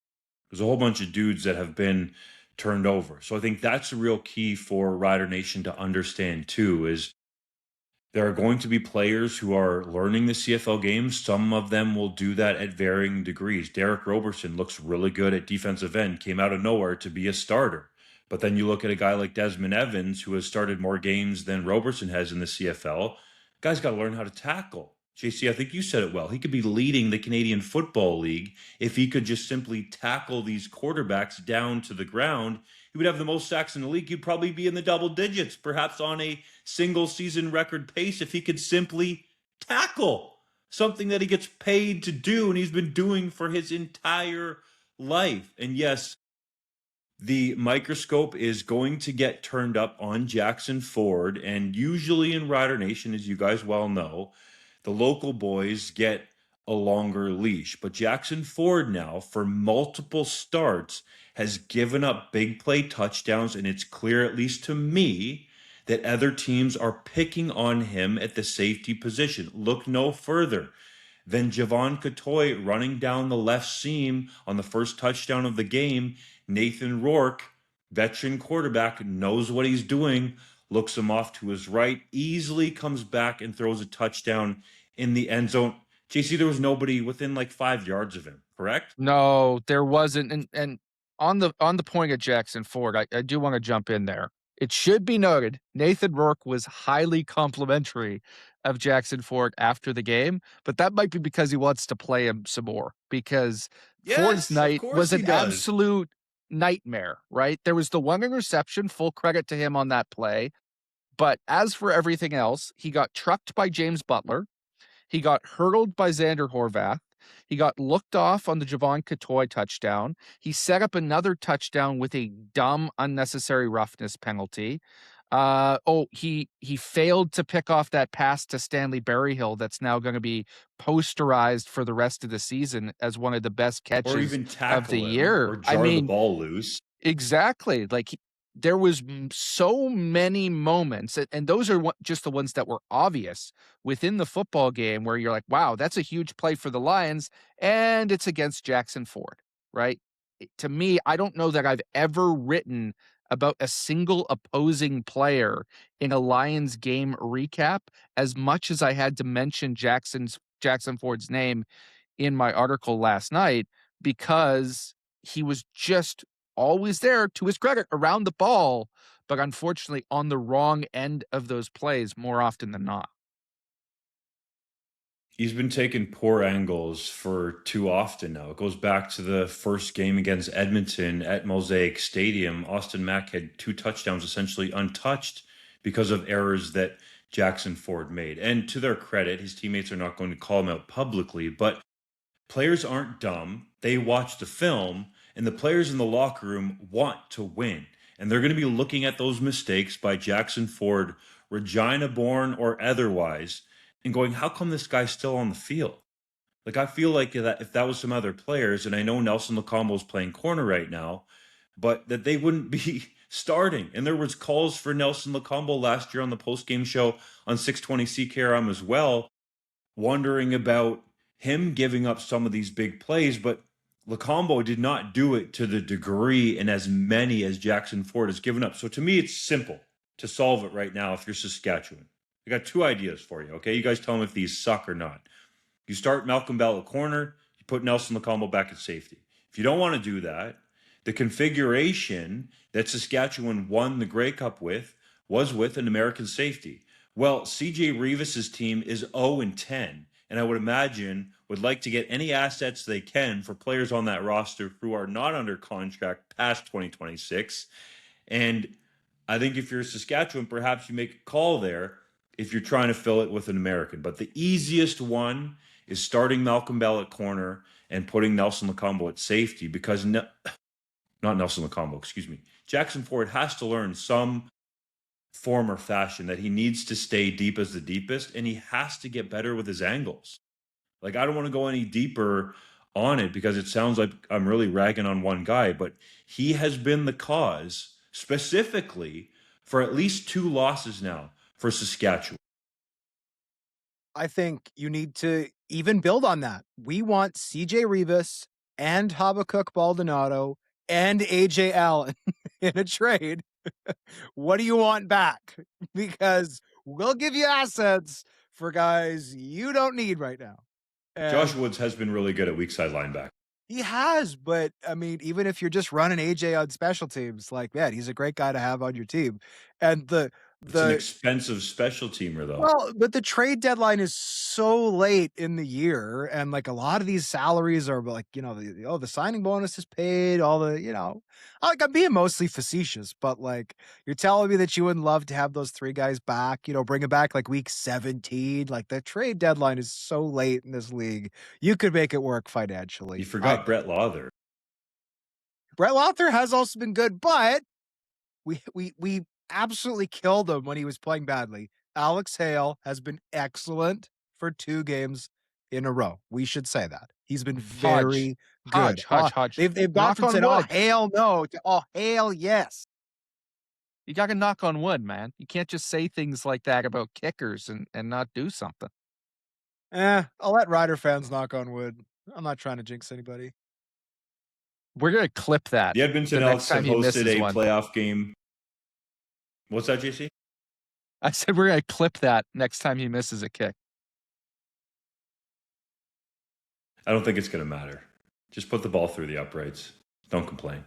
S1: there's a whole bunch of dudes that have been turned over. So I think that's a real key for Rider Nation to understand too, is there are going to be players who are learning the CFL game. Some of them will do that at varying degrees. Derek Roberson looks really good at defensive end, came out of nowhere to be a starter. But then you look at a guy like Desmond Evans, who has started more games than Roberson has in the CFL. Guy's got to learn how to tackle. JC, I think you said it well. He could be leading the Canadian Football League if he could just simply tackle these quarterbacks down to the ground. He would have the most sacks in the league. He'd probably be in the double digits, perhaps on a single season record pace if he could simply tackle, something that he gets paid to do and he's been doing for his entire life. And yes, the microscope is going to get turned up on Jackson Ford, and usually in Rider Nation, as you guys well know, the local boys get a longer leash. But Jackson Ford now, for multiple starts, has given up big play touchdowns, and it's clear, at least to me, that other teams are picking on him at the safety position. Look no further than Javon Catoy running down the left seam on the first touchdown of the game. Nathan Rourke, veteran quarterback, knows what he's doing, looks him off to his right, easily comes back and throws a touchdown in the end zone. JC, there was nobody within like 5 yards of him, correct?
S3: No, there wasn't. And on the point of Jackson Ford, I do want to jump in there. It should be noted, Nathan Rourke was highly complimentary of Jackson Ford after the game, but that might be because he wants to play him some more, because Ford's
S1: Yes, of
S3: night
S1: course
S3: was
S1: he
S3: an
S1: does.
S3: absolute nightmare, right? There was the one interception, full credit to him on that play. But as for everything else, he got trucked by James Butler. He got hurdled by Xander Horvath. He got looked off on the Javon Catoy touchdown. He set up another touchdown with a dumb, unnecessary roughness penalty. He failed to pick off that pass to Stanley Berryhill that's now going to be posterized for the rest of the season as one of the best
S1: Or
S3: catches
S1: even
S3: of the
S1: tackle him
S3: year.
S1: or
S3: I
S1: jar the
S3: mean,
S1: ball loose.
S3: exactly. There was so many moments, and those are just the ones that were obvious within the football game where you're like, wow, that's a huge play for the Lions, and it's against Jackson Ford, right? To me, I don't know that I've ever written about a single opposing player in a Lions game recap as much as I had to mention Jackson Ford's name in my article last night, because he was just always there, to his credit, around the ball, but unfortunately on the wrong end of those plays more often than not.
S1: He's been taking poor angles for too often now. It goes back to the first game against Edmonton at Mosaic Stadium. Austin Mack had 2 touchdowns essentially untouched because of errors that Jackson Ford made. And to their credit, his teammates are not going to call him out publicly, but players aren't dumb. They watch the film, and the players in the locker room want to win. And they're going to be looking at those mistakes by Jackson Ford, Regina born or otherwise, and going, how come this guy's still on the field? Like, I feel like that if that was some other players, and I know Nelson Lacombe's playing corner right now, but that they wouldn't be starting. And there was calls for Nelson Lacombe last year on the post-game show on 620 CKRM as well, wondering about him giving up some of these big plays, but Lacombe did not do it to the degree and as many as Jackson Ford has given up. So to me, it's simple to solve it right now if you're Saskatchewan. I got 2 ideas for you, okay? You guys tell me if these suck or not. You start Malcolm Bell at corner, you put Nelson Lacombe back at safety. If you don't want to do that, the configuration that Saskatchewan won the Grey Cup with was with an American safety. Well, CJ Rivas' team is 0-10, and I would imagine would like to get any assets they can for players on that roster who are not under contract past 2026. And I think if you're Saskatchewan, perhaps you make a call there if you're trying to fill it with an American. But the easiest one is starting Malcolm Bell at corner and putting Nelson Lacombe at safety, because not Nelson Lacombe, excuse me. Jackson Ford has to learn some form or fashion that he needs to stay deep as the deepest, and he has to get better with his angles. Like, I don't want to go any deeper on it because it sounds like I'm really ragging on one guy, but he has been the cause specifically for at least 2 losses now for Saskatchewan.
S2: I think you need to even build on that. We want CJ Rivas and Habakkuk Baldonado and AJ Allen in a trade. What do you want back? Because we'll give you assets for guys you don't need right now. And
S1: Josh Woods has been really good at weak side linebacker.
S2: he has, but I mean, even if you're just running AJ on special teams, like that, he's a great guy to have on your team. And
S1: It's an expensive special teamer, though.
S2: well, but the trade deadline is so late in the year, and like a lot of these salaries are like, the signing bonus is paid, all the, like I'm being mostly facetious, but like you're telling me that you wouldn't love to have those 3 guys back, bring it back like week 17. Like the trade deadline is so late in this league. You could make it work financially.
S1: You forgot Brett Lawther.
S2: Brett Lawther has also been good, but we absolutely killed him when he was playing badly. Alex Hale has been excellent for 2 games in a row. We should say that. He's been very good.
S3: Hodge.
S2: They've gone from saying, oh, Hale no, to oh, Hale yes.
S3: You got to knock on wood, man. You can't just say things like that about kickers and not do something.
S2: I'll let Rider fans knock on wood. I'm not trying to jinx anybody.
S3: We're going to clip that.
S1: The Edmonton Elks have hosted a playoff game. What's that, JC?
S3: I said we're going to clip that next time he misses a kick.
S1: I don't think it's going to matter. Just put the ball through the uprights. Don't complain.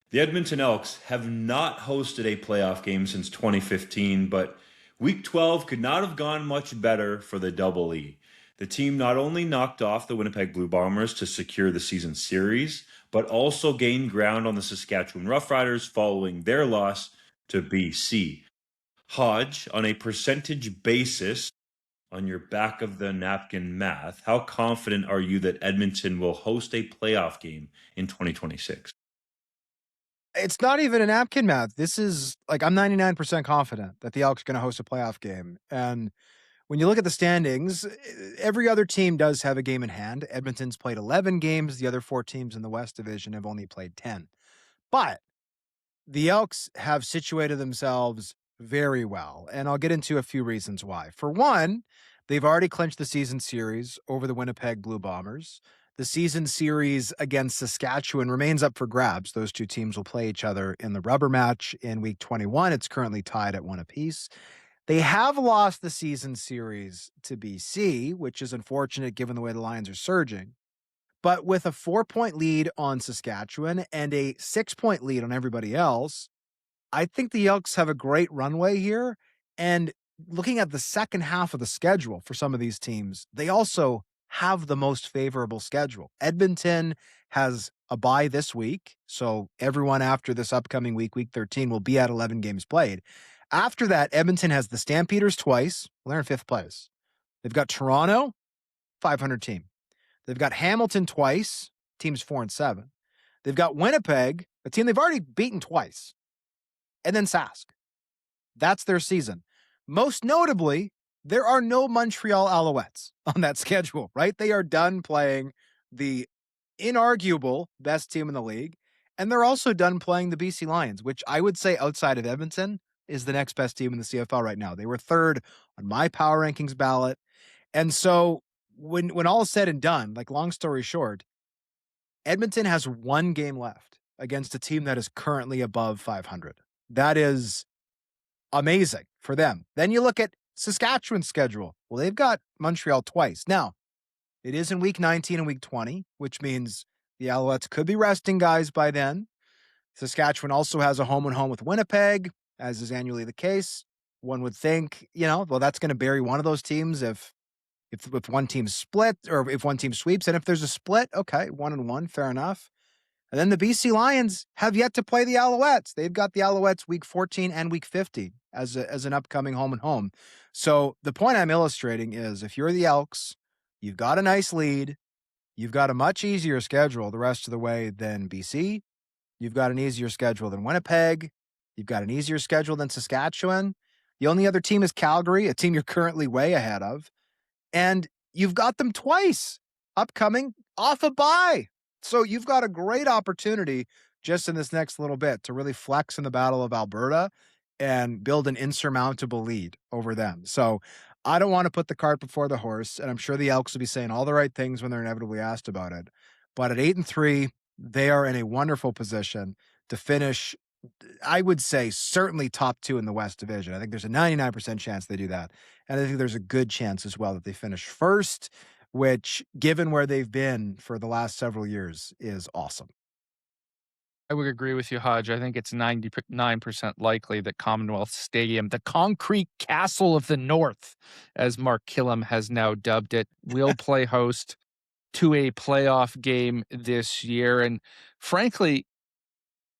S1: The Edmonton Elks have not hosted a playoff game since 2015, but Week 12 could not have gone much better for the Double E. The team not only knocked off the Winnipeg Blue Bombers to secure the season series, but also gained ground on the Saskatchewan Roughriders following their loss to BC. Hodge, on a percentage basis, on your back of the napkin math, how confident are you that Edmonton will host a playoff game in 2026?
S2: It's not even a napkin math. This is like, I'm 99% confident that the Elks are going to host a playoff game. And when you look at the standings, every other team does have a game in hand. Edmonton's played 11 games. The other 4 teams in the West Division have only played 10. But the Elks have situated themselves very well, and I'll get into a few reasons why. For one, they've already clinched the season series over the Winnipeg Blue Bombers. The season series against Saskatchewan remains up for grabs. Those 2 teams will play each other in the rubber match in week 21. It's currently tied at 1 apiece. They have lost the season series to BC, which is unfortunate given the way the Lions are surging. But with a 4-point lead on Saskatchewan and a 6-point lead on everybody else, I think the Elks have a great runway here. And looking at the second half of the schedule for some of these teams, they also have the most favorable schedule. Edmonton has a bye this week, so everyone after this upcoming week, week 13, will be at 11 games played. After that, Edmonton has the Stampeders twice. They're in 5th place. They've got Toronto, 500 team. They've got Hamilton twice, teams 4 and 7. They've got Winnipeg, a team they've already beaten twice. And then Sask. That's their season. Most notably, there are no Montreal Alouettes on that schedule, right? They are done playing the inarguable best team in the league, and they're also done playing the BC Lions, which I would say outside of Edmonton is the next best team in the CFL right now. They were 3rd on my power rankings ballot. And so when all is said and done, like long story short, Edmonton has 1 game left against a team that is currently above 500. That is amazing for them. Then you look at Saskatchewan's schedule. Well, they've got Montreal twice. Now, it is in week 19 and week 20, which means the Alouettes could be resting guys by then. Saskatchewan also has a home and home with Winnipeg, as is annually the case. One would think, well, that's going to bury one of those teams if one team split or if one team sweeps. And if there's a split, okay, 1-1, fair enough. And then the BC Lions have yet to play the Alouettes. They've got the Alouettes week 14 and week 15 as an upcoming home and home. So the point I'm illustrating is if you're the Elks, you've got a nice lead. You've got a much easier schedule the rest of the way than BC. You've got an easier schedule than Winnipeg. You've got an easier schedule than Saskatchewan. The only other team is Calgary, a team you're currently way ahead of. And you've got them twice upcoming off a bye. So you've got a great opportunity just in this next little bit to really flex in the Battle of Alberta and build an insurmountable lead over them. So I don't want to put the cart before the horse, and I'm sure the Elks will be saying all the right things when they're inevitably asked about it. But at 8-3, they are in a wonderful position to finish, I would say, certainly top 2 in the West Division. I think there's a 99% chance they do that. And I think there's a good chance as well that they finish first, which, given where they've been for the last several years, is awesome.
S3: I would agree with you, Hodge. I think it's 99% likely that Commonwealth Stadium, the concrete castle of the North, as Mark Killam has now dubbed it, will play host to a playoff game this year. And frankly,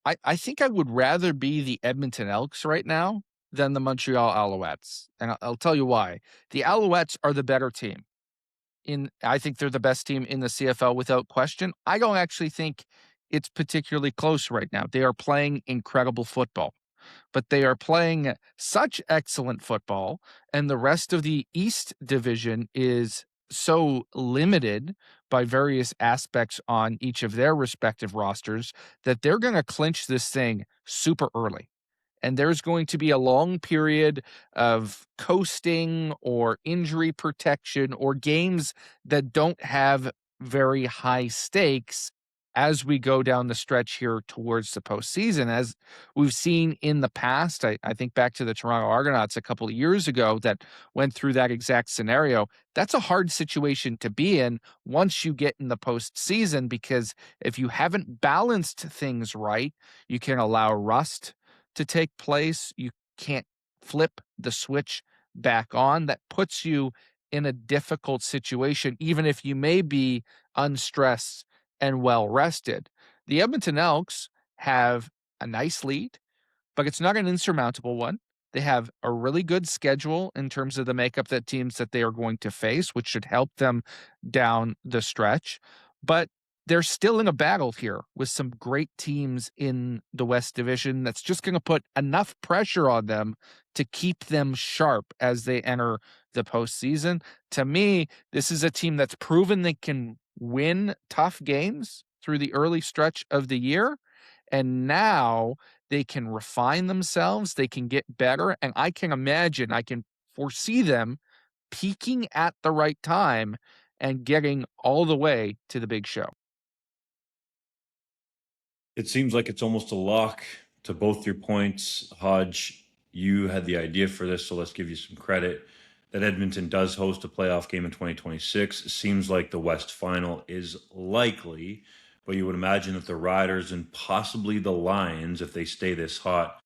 S3: I think I would rather be the Edmonton Elks right now than the Montreal Alouettes. And I'll tell you why. The Alouettes are the better team. I think they're the best team in the CFL without question. I don't actually think it's particularly close right now. They are playing incredible football, but they are playing such excellent football, and the rest of the East Division is so limited by various aspects on each of their respective rosters that they're going to clinch this thing super early. And there's going to be a long period of coasting or injury protection or games that don't have very high stakes as we go down the stretch here towards the postseason. As we've seen in the past, I think back to the Toronto Argonauts a couple of years ago that went through that exact scenario. That's a hard situation to be in once you get in the postseason, because if you haven't balanced things right, you can allow rust to take place. You can't flip the switch back on. That puts you in a difficult situation, even if you may be unstressed and well rested. The Edmonton Elks have a nice lead, but it's not an insurmountable one. They have a really good schedule in terms of the makeup that teams that they are going to face, which should help them down the stretch. But they're still in a battle here with some great teams in the West Division that's just going to put enough pressure on them to keep them sharp as they enter the postseason. To me, this is a team that's proven they can win tough games through the early stretch of the year. And now they can refine themselves, they can get better, and I can foresee them peaking at the right time and getting all the way to the big show.
S1: It seems like it's almost a lock to both your points. Hodge, you had the idea for this, so let's give you some credit. That Edmonton does host a playoff game in 2026. It seems like the West Final is likely, but you would imagine that the Riders and possibly the Lions, if they stay this hot,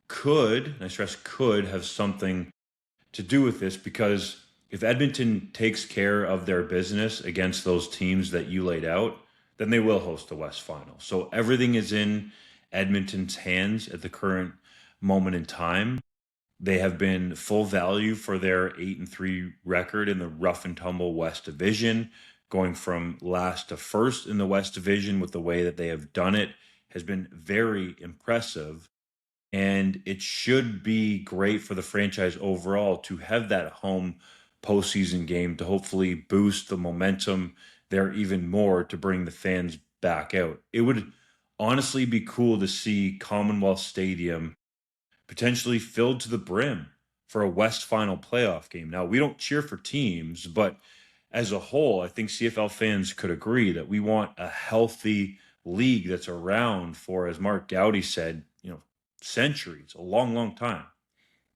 S1: could, and I stress could, have something to do with this, because if Edmonton takes care of their business against those teams that you laid out, then they will host the West Final. So everything is in Edmonton's hands at the current moment in time. They have been full value for their 8-3 record in the rough and tumble West Division. Going from last to first in the West Division with the way that they have done it has been very impressive. And it should be great for the franchise overall to have that home postseason game to hopefully boost the momentum there even more to bring the fans back out. It would honestly be cool to see Commonwealth Stadium potentially filled to the brim for a West Final playoff game. Now, we don't cheer for teams, but as a whole, I think CFL fans could agree that we want a healthy league that's around for, as Mark Gowdy said, centuries, a long, long time.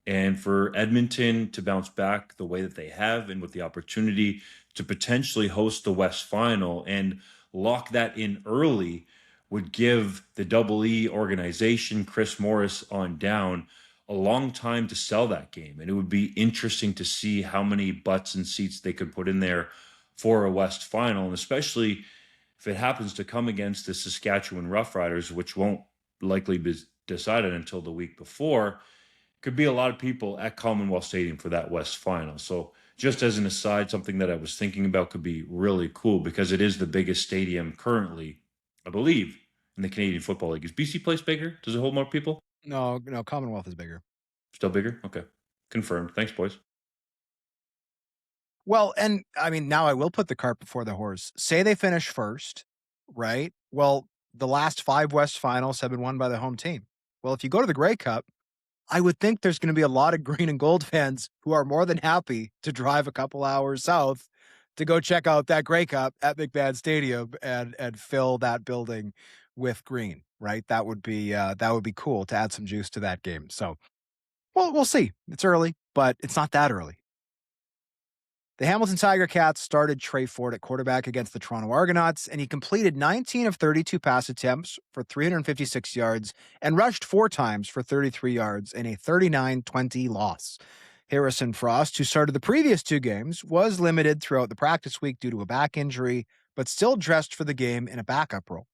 S1: And for Edmonton to bounce back the way that they have, and with the opportunity to potentially host the West Final and lock that in early, would give the Double E organization, Chris Morris on down, a long time to sell that game. And it would be interesting to see how many butts and seats they could put in there for a West Final, and especially if it happens to come against the Saskatchewan Roughriders, which won't likely be decided until the week before. Could be a lot of people at Commonwealth Stadium for that West Final. So just as an aside, something that I was thinking about could be really cool, because it is the biggest stadium currently, I believe, in the Canadian Football League. Is BC Place bigger? Does it hold more people?
S2: No, Commonwealth is bigger.
S1: Still bigger? Okay. Confirmed. Thanks, boys.
S2: Well, and I mean, now I will put the cart before the horse. Say they finish first, right? Well, the last 5 West finals have been won by the home team. Well, if you go to the Grey Cup, I would think there's going to be a lot of green and gold fans who are more than happy to drive a couple hours south to go check out that Grey Cup at McMahon Stadium and fill that building with green, right? That would be cool to add some juice to that game. So, well, we'll see. It's early, but it's not that early. The Hamilton Tiger Cats started Tre Ford at quarterback against the Toronto Argonauts, and he completed 19 of 32 pass attempts for 356 yards and rushed 4 times for 33 yards in a 39-20 loss. Harrison Frost, who started the previous 2 games, was limited throughout the practice week due to a back injury, but still dressed for the game in a backup role.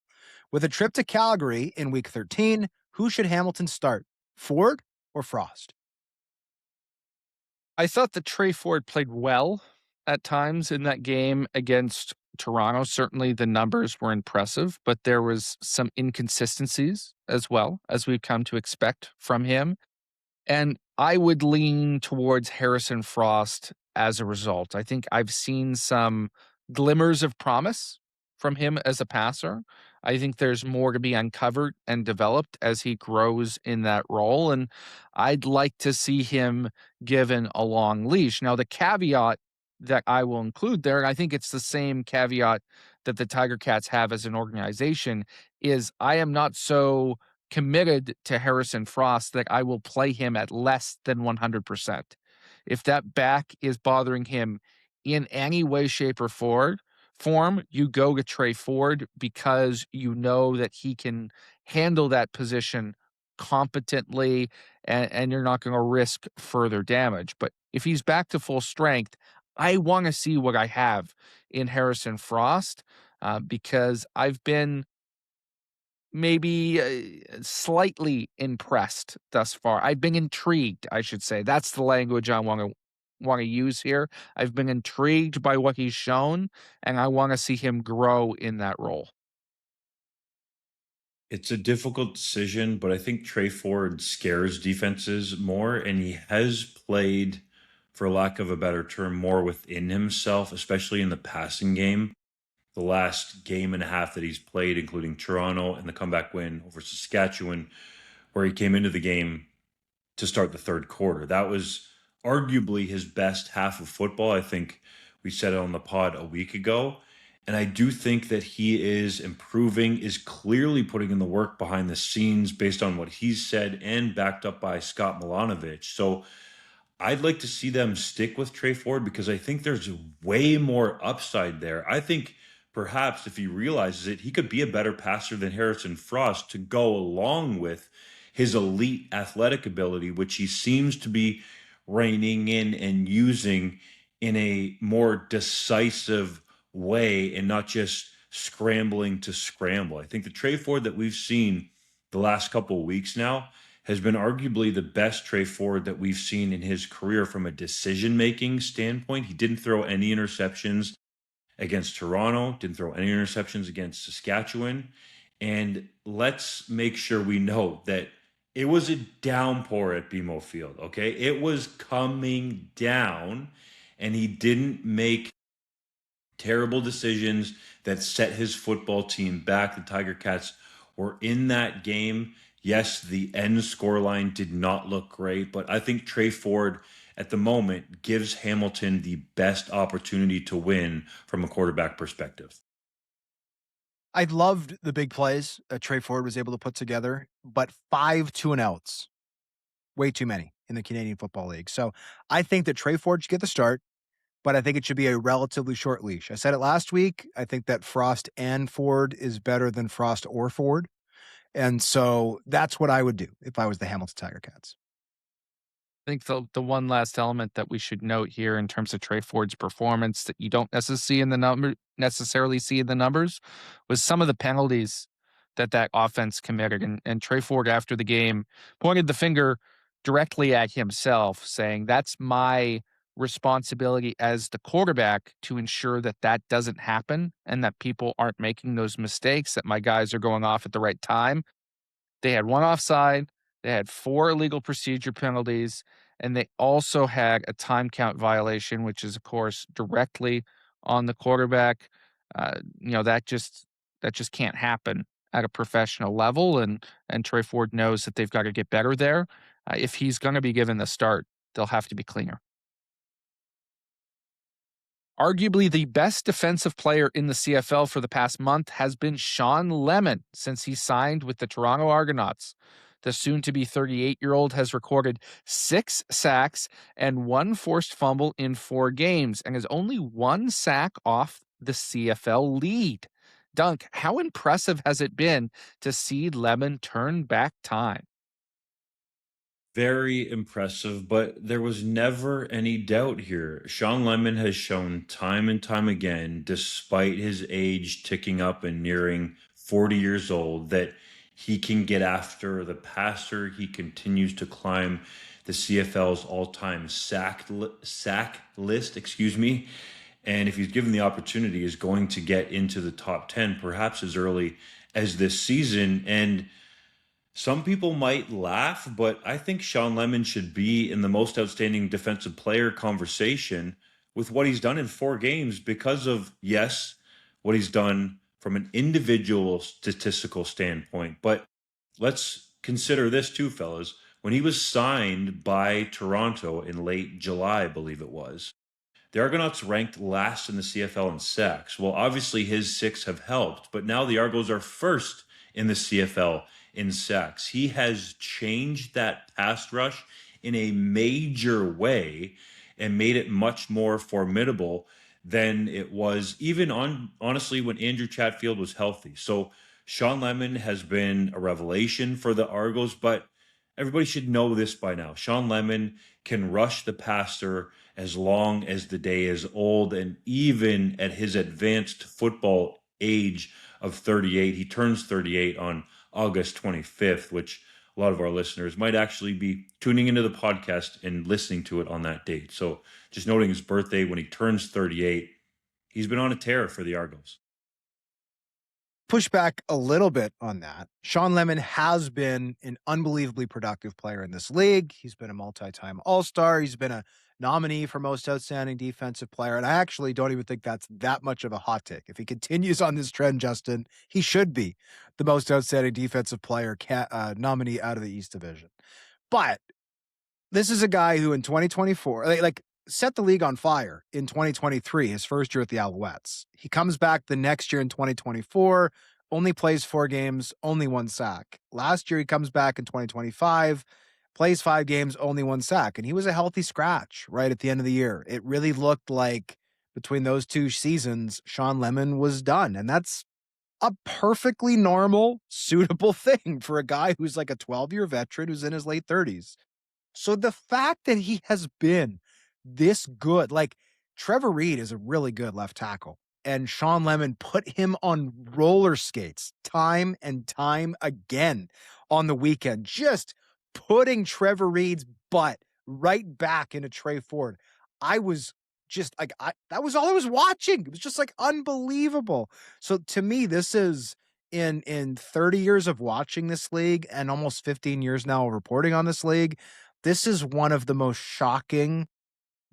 S2: With a trip to Calgary in Week 13, who should Hamilton start, Ford or Frost?
S3: I thought that Tre Ford played well at times in that game against Toronto. Certainly the numbers were impressive, but there was some inconsistencies as well, as we've come to expect from him. And I would lean towards Harrison Frost as a result. I think I've seen some glimmers of promise from him as a passer. I think there's more to be uncovered and developed as he grows in that role. And I'd like to see him given a long leash. Now, the caveat that I will include there, and I think it's the same caveat that the Tiger Cats have as an organization, is I am not so committed to Harrison Frost that I will play him at less than 100%. If that back is bothering him in any way, shape, or form, you go to Tre Ford because you know that he can handle that position competently and you're not going to risk further damage. But if he's back to full strength, I want to see what I have in Harrison Frost because I've been maybe slightly impressed thus far. I've been intrigued, I should say. That's the language I want to use here. I've been intrigued by what he's shown, and I want to see him grow in that role.
S1: It's a difficult decision, but I think Tre Ford scares defenses more, and he has played, for lack of a better term, more within himself, especially in the passing game. The last game and a half that he's played, including Toronto and the comeback win over Saskatchewan, where he came into the game to start the third quarter. That was arguably his best half of football. I think we said it on the pod a week ago. And I do think that he is improving, is clearly putting in the work behind the scenes based on what he's said and backed up by Scott Milanovic. So I'd like to see them stick with Tre Ford because I think there's way more upside there. I think perhaps if he realizes it, he could be a better passer than Harrison Frost to go along with his elite athletic ability, which he seems to be reining in and using in a more decisive way and not just scrambling to scramble. I think the Tre Ford that we've seen the last couple of weeks now has been arguably the best Tre Ford that we've seen in his career from a decision-making standpoint. He didn't throw any interceptions against Toronto, didn't throw any interceptions against Saskatchewan. And let's make sure we know that it was a downpour at BMO Field, okay? It was coming down, and he didn't make terrible decisions that set his football team back. The Tiger Cats were in that game. Yes, the end scoreline did not look great, but I think Tre Ford at the moment gives Hamilton the best opportunity to win from a quarterback perspective.
S2: I loved the big plays Tre Ford was able to put together, but 5 2-and-outs, way too many in the Canadian Football League. So I think that Tre Ford should get the start, but I think it should be a relatively short leash. I said it last week. I think that Frost and Ford is better than Frost or Ford. And so that's what I would do if I was the Hamilton Tiger Cats.
S3: I think the one last element that we should note here in terms of Tre Ford's performance that you don't necessarily see in the numbers was some of the penalties that offense committed. And Tre Ford after the game pointed the finger directly at himself, saying, "That's my responsibility as the quarterback to ensure that that doesn't happen and that people aren't making those mistakes, that my guys are going off at the right time." They had 1 offside. They had 4 illegal procedure penalties. And they also had a time count violation, which is, of course, directly on the quarterback. That just can't happen at a professional level, and Tre Ford knows that they've got to get better there. If he's going to be given the start, they'll have to be cleaner. Arguably the best defensive player in the CFL for the past month has been Shawn Lemon since he signed with the Toronto Argonauts. The soon to be 38-year-old has recorded 6 sacks and 1 forced fumble in 4 games and is only 1 sack off the CFL lead. Dunk, how impressive has it been to see Lemon turn back time?
S1: Very impressive, but there was never any doubt here. Shawn Lemon has shown time and time again, despite his age ticking up and nearing 40 years old, that he can get after the passer. He continues to climb the CFL's all-time sack list, and if he's given the opportunity, is going to get into the top 10, perhaps as early as this season. And some people might laugh, but I think Shawn Lemon should be in the most outstanding defensive player conversation with what he's done in 4 games because of, yes, what he's done from an individual statistical standpoint. But let's consider this too, fellas. When he was signed by Toronto in late July, I believe it was, the Argonauts ranked last in the CFL in sacks. Well, obviously his 6 have helped, but now the Argos are first in the CFL in sacks. He has changed that pass rush in a major way and made it much more formidable than it was even honestly when Andrew Chatfield was healthy. So Shawn Lemon has been a revelation for the Argos, but everybody should know this by now. Shawn Lemon can rush the passer as long as the day is old, and even at his advanced football age of 38, he turns 38 on August 25th, which a lot of our listeners might actually be tuning into the podcast and listening to it on that date. So just noting his birthday when he turns 38, he's been on a tear for the Argos.
S2: Push back a little bit on that. Shawn Lemon has been an unbelievably productive player in this league. He's been a multi-time All-Star. He's been a nominee for most outstanding defensive player. And I actually don't even think that's that much of a hot take. If he continues on this trend, Justin, he should be the most outstanding defensive player nominee out of the East Division. But this is a guy who in 2024, set the league on fire in 2023, his first year at the Alouettes. He comes back the next year in 2024, only plays 4 games, only 1 sack. Last year, he comes back in 2025, plays 5 games, only 1 sack. And he was a healthy scratch right at the end of the year. It really looked like between those 2 seasons, Shawn Lemon was done. And that's a perfectly normal, suitable thing for a guy who's like a 12-year veteran who's in his late 30s. So the fact that he has been this good, like Trevor Reed is a really good left tackle, and Shawn Lemon put him on roller skates time and time again on the weekend, just putting Trevor Reed's butt right back into Tre Ford. I was just like, that was all I was watching. It was just like unbelievable. So to me, this is in 30 years of watching this league and almost 15 years now of reporting on this league, this is one of the most shocking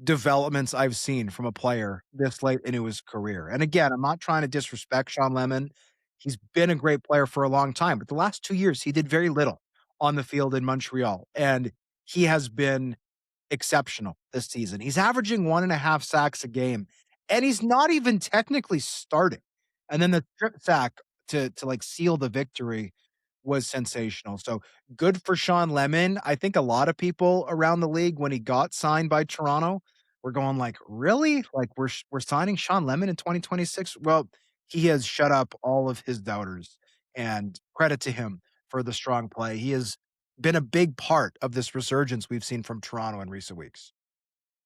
S2: developments I've seen from a player this late into his career. And again, I'm not trying to disrespect Shawn Lemon. He's been a great player for a long time, but the last 2 years, he did very little on the field in Montreal, and he has been exceptional this season. He's averaging 1.5 sacks a game, and he's not even technically starting. And then the strip sack to like seal the victory was sensational. So good for Shawn Lemon. I think a lot of people around the league when he got signed by Toronto were going like, "Really? Like we're signing Shawn Lemon in 2026?" Well, he has shut up all of his doubters, and credit to him for the strong play. He has been a big part of this resurgence we've seen from Toronto in recent weeks.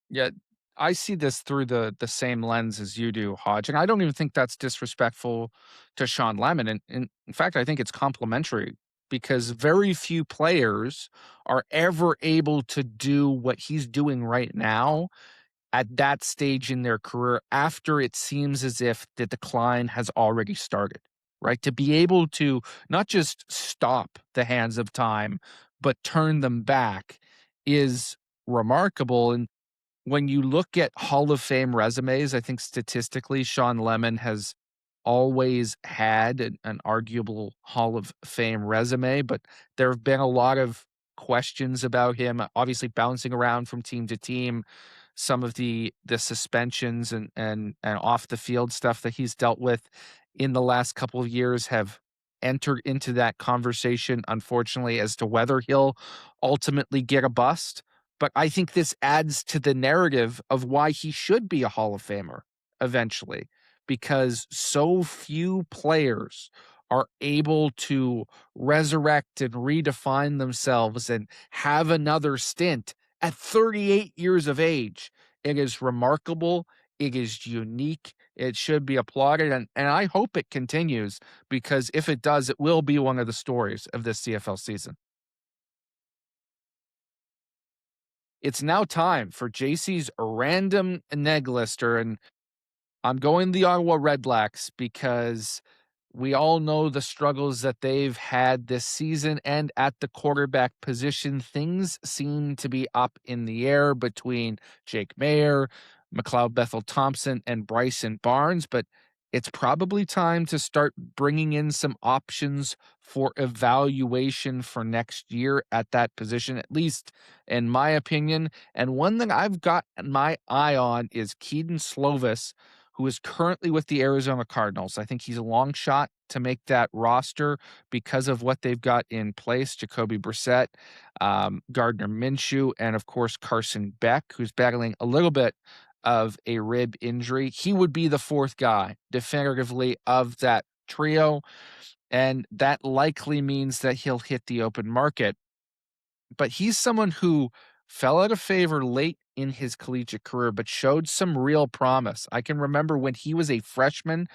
S3: Yeah, I see this through the same lens as you do, Hodge, and I don't even think that's disrespectful to Shawn Lemon. And in fact, I think it's complimentary because very few players are ever able to do what he's doing right now at that stage in their career after it seems as if the decline has already started, right? To be able to not just stop the hands of time, but turn them back is remarkable. And when you look at Hall of Fame resumes, I think statistically, Shawn Lemon has always had an arguable Hall of Fame resume, but there have been a lot of questions about him, obviously bouncing around from team to team. Some of the suspensions and off the field stuff that he's dealt with in the last couple of years have entered into that conversation, unfortunately, as to whether he'll ultimately get a bust. But I think this adds to the narrative of why he should be a Hall of Famer eventually, because so few players are able to resurrect and redefine themselves and have another stint at 38 years of age. It is remarkable. It is unique. It should be applauded. And I hope it continues, because if it does, it will be one of the stories of this CFL season. It's now time for JC's random neg lister, and I'm going the Ottawa Redblacks because we all know the struggles that they've had this season, and at the quarterback position, things seem to be up in the air between Jake Mayer, McLeod Bethel Thompson, and Bryson Barnes, but it's probably time to start bringing in some options for evaluation for next year at that position, at least in my opinion. And one that I've got my eye on is Keaton Slovis, who is currently with the Arizona Cardinals. I think he's a long shot to make that roster because of what they've got in place. Jacoby Brissett, Gardner Minshew, and of course Carson Beck, who's battling a little bit of a rib injury. He would be the fourth guy definitively of that trio, and that likely means that he'll hit the open market. But he's someone who fell out of favor late in his collegiate career, but showed some real promise. I can remember when he was a freshman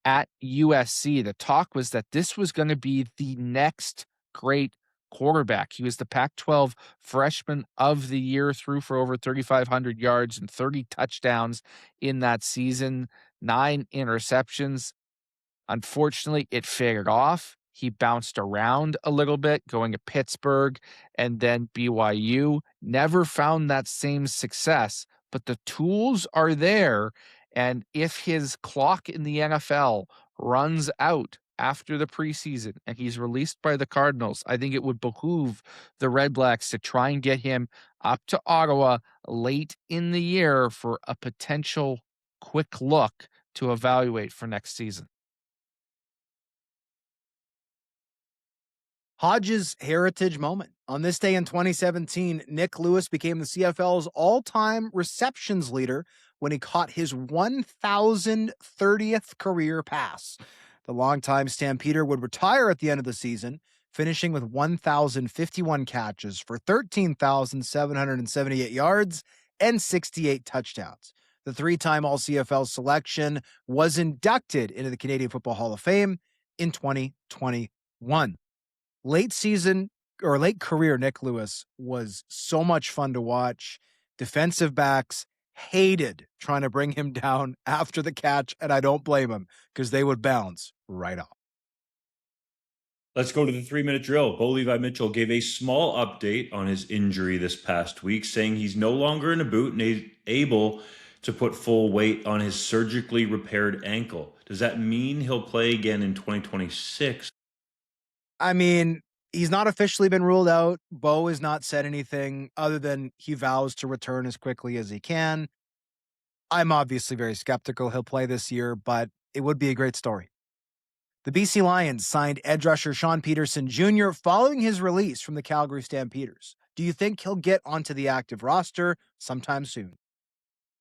S3: at USC, the talk was that this was going to be the next great quarterback. He was the Pac-12 freshman of the year, threw for over 3,500 yards and 30 touchdowns in that season, 9 interceptions. Unfortunately, it faded off. He bounced around a little bit, going to Pittsburgh and then BYU. Never found that same success, but the tools are there. And if his clock in the NFL runs out after the preseason and he's released by the Cardinals, I think it would behoove the Redblacks to try and get him up to Ottawa late in the year for a potential quick look to evaluate for next season.
S2: Hodge's heritage moment. On this day in 2017, Nick Lewis became the CFL's all-time receptions leader when he caught his 1,030th career pass. The longtime Stampeder would retire at the end of the season, finishing with 1,051 catches for 13,778 yards and 68 touchdowns. The three-time All-CFL selection was inducted into the Canadian Football Hall of Fame in 2021. Late career Nick Lewis was so much fun to watch. Defensive backs hated trying to bring him down after the catch, and I don't blame him, because they would bounce right off.
S1: Let's go to the 3-minute drill. Bo Levi Mitchell gave a small update on his injury this past week, saying he's no longer in a boot and able to put full weight on his surgically repaired ankle. Does that mean he'll play again in 2026?
S2: I mean, he's not officially been ruled out. Bo has not said anything other than he vows to return as quickly as he can. I'm obviously very skeptical he'll play this year, but it would be a great story. The BC Lions signed edge rusher Sean Peterson Jr. following his release from the Calgary Stampeders. Do you think he'll get onto the active roster sometime soon?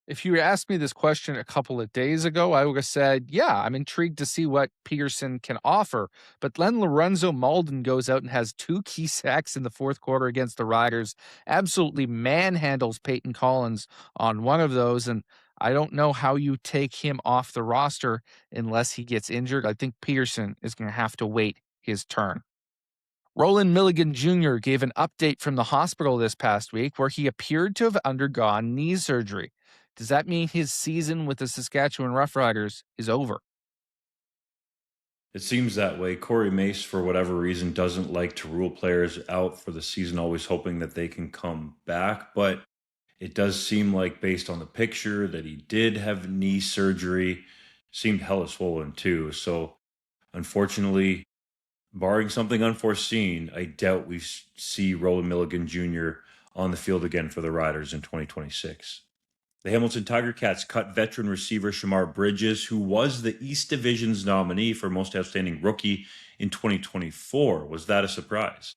S3: If you asked me this question a couple of days ago, I would have said, yeah, I'm intrigued to see what Peterson can offer. But then Lorenzo Malden goes out and has 2 key sacks in the fourth quarter against the Riders, absolutely manhandles Peyton Collins on one of those. And I don't know how you take him off the roster unless he gets injured. I think Peterson is going to have to wait his turn. Roland Milligan Jr. gave an update from the hospital this past week where he appeared to have undergone knee surgery. Does that mean his season with the Saskatchewan Roughriders is over?
S1: It seems that way. Corey Mace, for whatever reason, doesn't like to rule players out for the season, always hoping that they can come back. But It does seem like, based on the picture, that he did have knee surgery. Seemed hella swollen too. So, unfortunately, barring something unforeseen, I doubt we see Roland Milligan Jr. on the field again for the Riders in 2026. The Hamilton Tiger Cats cut veteran receiver Shamar Bridges, who was the East Division's nominee for Most Outstanding Rookie in 2024. Was that a surprise?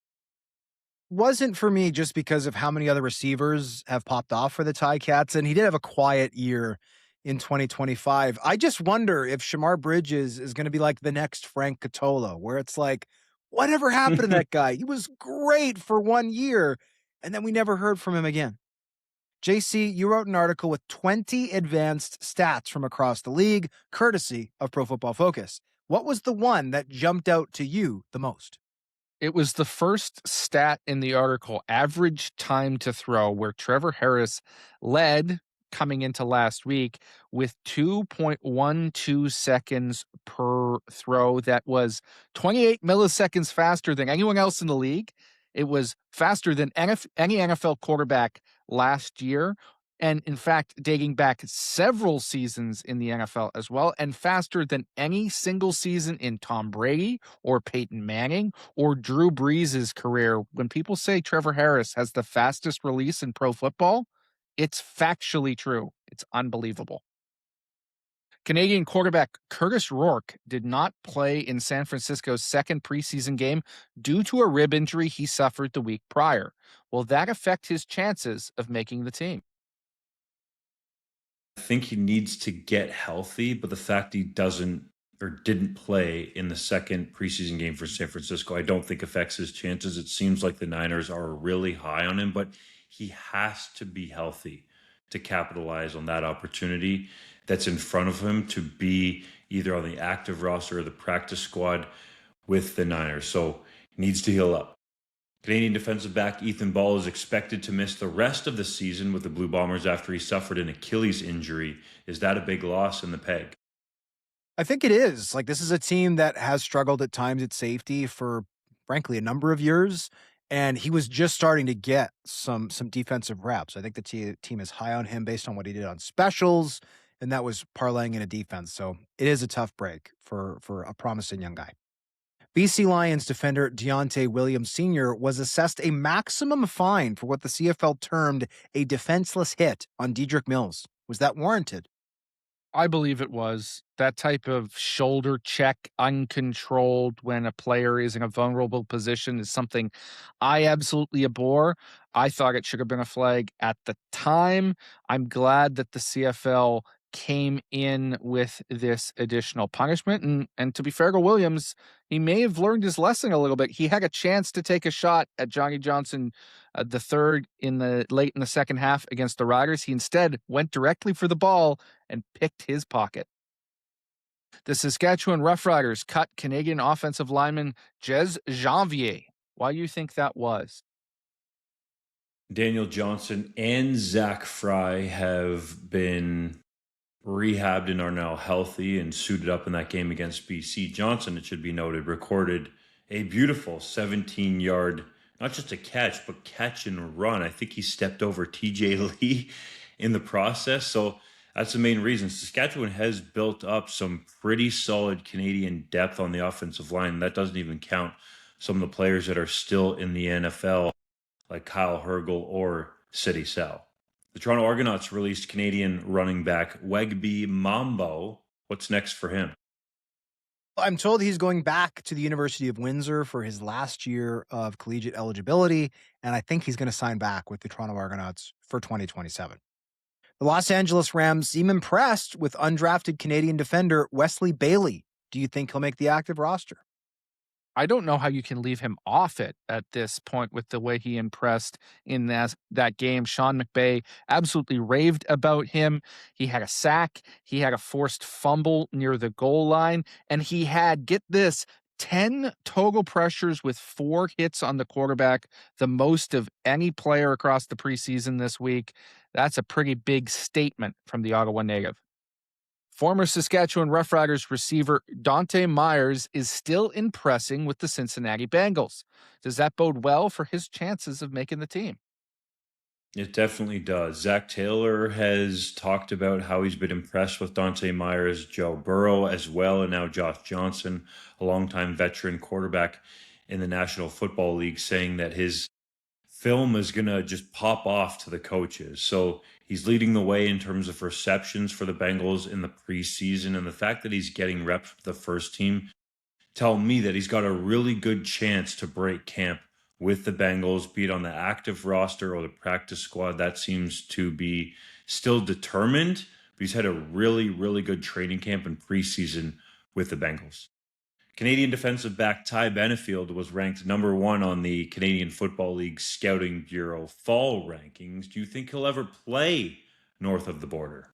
S2: Wasn't for me just because of how many other receivers have popped off for the Ticats, and he did have a quiet year in 2025. I just wonder if Shamar Bridges is going to be like the next Frank Catola, where it's like, whatever happened to that guy? He was great for 1 year, and then we never heard from him again. JC, you wrote an article with 20 advanced stats from across the league, courtesy of Pro Football Focus. What was the one that jumped out to you the most?
S3: It was the first stat in the article, average time to throw, where Trevor Harris led coming into last week with 2.12 seconds per throw. That was 28 milliseconds faster than anyone else in the league. It was faster than any NFL quarterback last year. And in fact, dating back several seasons in the NFL as well, and faster than any single season in Tom Brady or Peyton Manning or Drew Brees' career. When people say Trevor Harris has the fastest release in pro football, it's factually true. It's unbelievable. Canadian quarterback Curtis Rourke did not play in San Francisco's second preseason game due to a rib injury he suffered the week prior. Will that affect his chances of making the team?
S1: I think he needs to get healthy, but the fact he doesn't or didn't play in the second preseason game for San Francisco, I don't think affects his chances. It seems like the Niners are really high on him, but he has to be healthy to capitalize on that opportunity that's in front of him to be either on the active roster or the practice squad with the Niners. So he needs to heal up. Canadian defensive back Ethan Ball is expected to miss the rest of the season with the Blue Bombers after he suffered an Achilles injury. Is that a big loss in the peg?
S2: I think it is. Like, this is a team that has struggled at times at safety for, frankly, a number of years, and he was just starting to get some defensive reps. I think the team is high on him based on what he did on specials, and that was parlaying in a defense. So it is a tough break for a promising young guy. BC Lions defender Deontay Williams Sr. was assessed a maximum fine for what the CFL termed a defenseless hit on Dedrick Mills. Was that warranted?
S3: I believe it was. That type of shoulder check, uncontrolled when a player is in a vulnerable position, is something I absolutely abhor. I thought it should have been a flag at the time. I'm glad that the CFL came in with this additional punishment. And to be fair to Williams, he may have learned his lesson a little bit. He had a chance to take a shot at Johnny Johnson the third in the late in the second half against the Riders. He instead went directly for the ball and picked his pocket. The Saskatchewan Roughriders cut Canadian offensive lineman Jez Janvier. Why do you think that was?
S1: Daniel Johnson and Zach Fry have been rehabbed and are now healthy and suited up in that game against BC. Johnson, it should be noted, recorded a beautiful 17-yard, not just a catch, but catch and run. I think he stepped over TJ Lee in the process. So that's the main reason. Saskatchewan has built up some pretty solid Canadian depth on the offensive line. That doesn't even count some of the players that are still in the NFL, like Kyle Hergel or City Sal. The Toronto Argonauts released Canadian running back Wegby Mambo. What's next for him?
S2: I'm told he's going back to the University of Windsor for his last year of collegiate eligibility, and I think he's going to sign back with the Toronto Argonauts for 2027. The Los Angeles Rams seem impressed with undrafted Canadian defender Wesley Bailey. Do you think he'll make the active roster?
S3: I don't know how you can leave him off it at this point with the way he impressed in that game. Sean McVay absolutely raved about him. He had a sack, he had a forced fumble near the goal line, and he had, get this, 10 total pressures with 4 hits on the quarterback, the most of any player across the preseason this week. That's a pretty big statement from the Ottawa native. Former Saskatchewan Roughriders receiver Dante Myers is still impressing with the Cincinnati Bengals. Does that bode well for his chances of making the team?
S1: It definitely does. Zach Taylor has talked about how he's been impressed with Dante Myers, Joe Burrow as well, and now Josh Johnson, a longtime veteran quarterback in the National Football League, saying that his film is going to just pop off to the coaches. So he's leading the way in terms of receptions for the Bengals in the preseason. And the fact that he's getting reps with the first team tell me that he's got a really good chance to break camp with the Bengals, be it on the active roster or the practice squad. That seems to be still determined, but he's had a really, really good training camp and preseason with the Bengals. Canadian defensive back Ty Benefield was ranked number 1 on the Canadian Football League Scouting Bureau fall rankings. Do you think he'll ever play north of the border?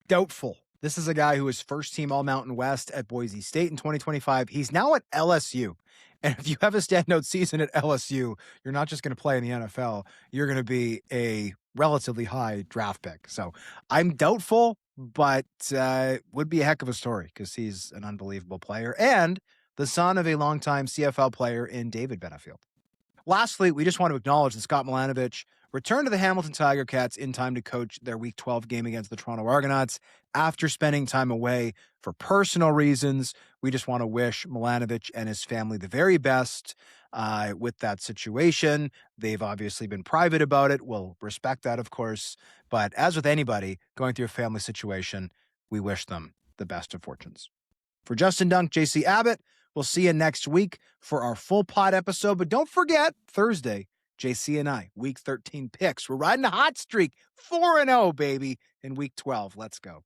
S2: Doubtful. This is a guy who was first team All Mountain West at Boise State in 2025. He's now at LSU. And if you have a standout season at LSU, you're not just going to play in the NFL. You're going to be a relatively high draft pick. So I'm doubtful, but would be a heck of a story because he's an unbelievable player and the son of a longtime CFL player in David Benefield. Lastly, we just want to acknowledge that Scott Milanovich returned to the Hamilton Tiger Cats in time to coach their Week 12 game against the Toronto Argonauts after spending time away for personal reasons. We just want to wish Milanovich and his family the very best with that situation. They've obviously been private about it. We'll respect that, of course. But as with anybody going through a family situation, we wish them the best of fortunes. For Justin Dunk, JC Abbott, we'll see you next week for our full pod episode. But don't forget, Thursday, JC and I, Week 13 picks. We're riding a hot streak, 4-0, baby, in Week 12. Let's go.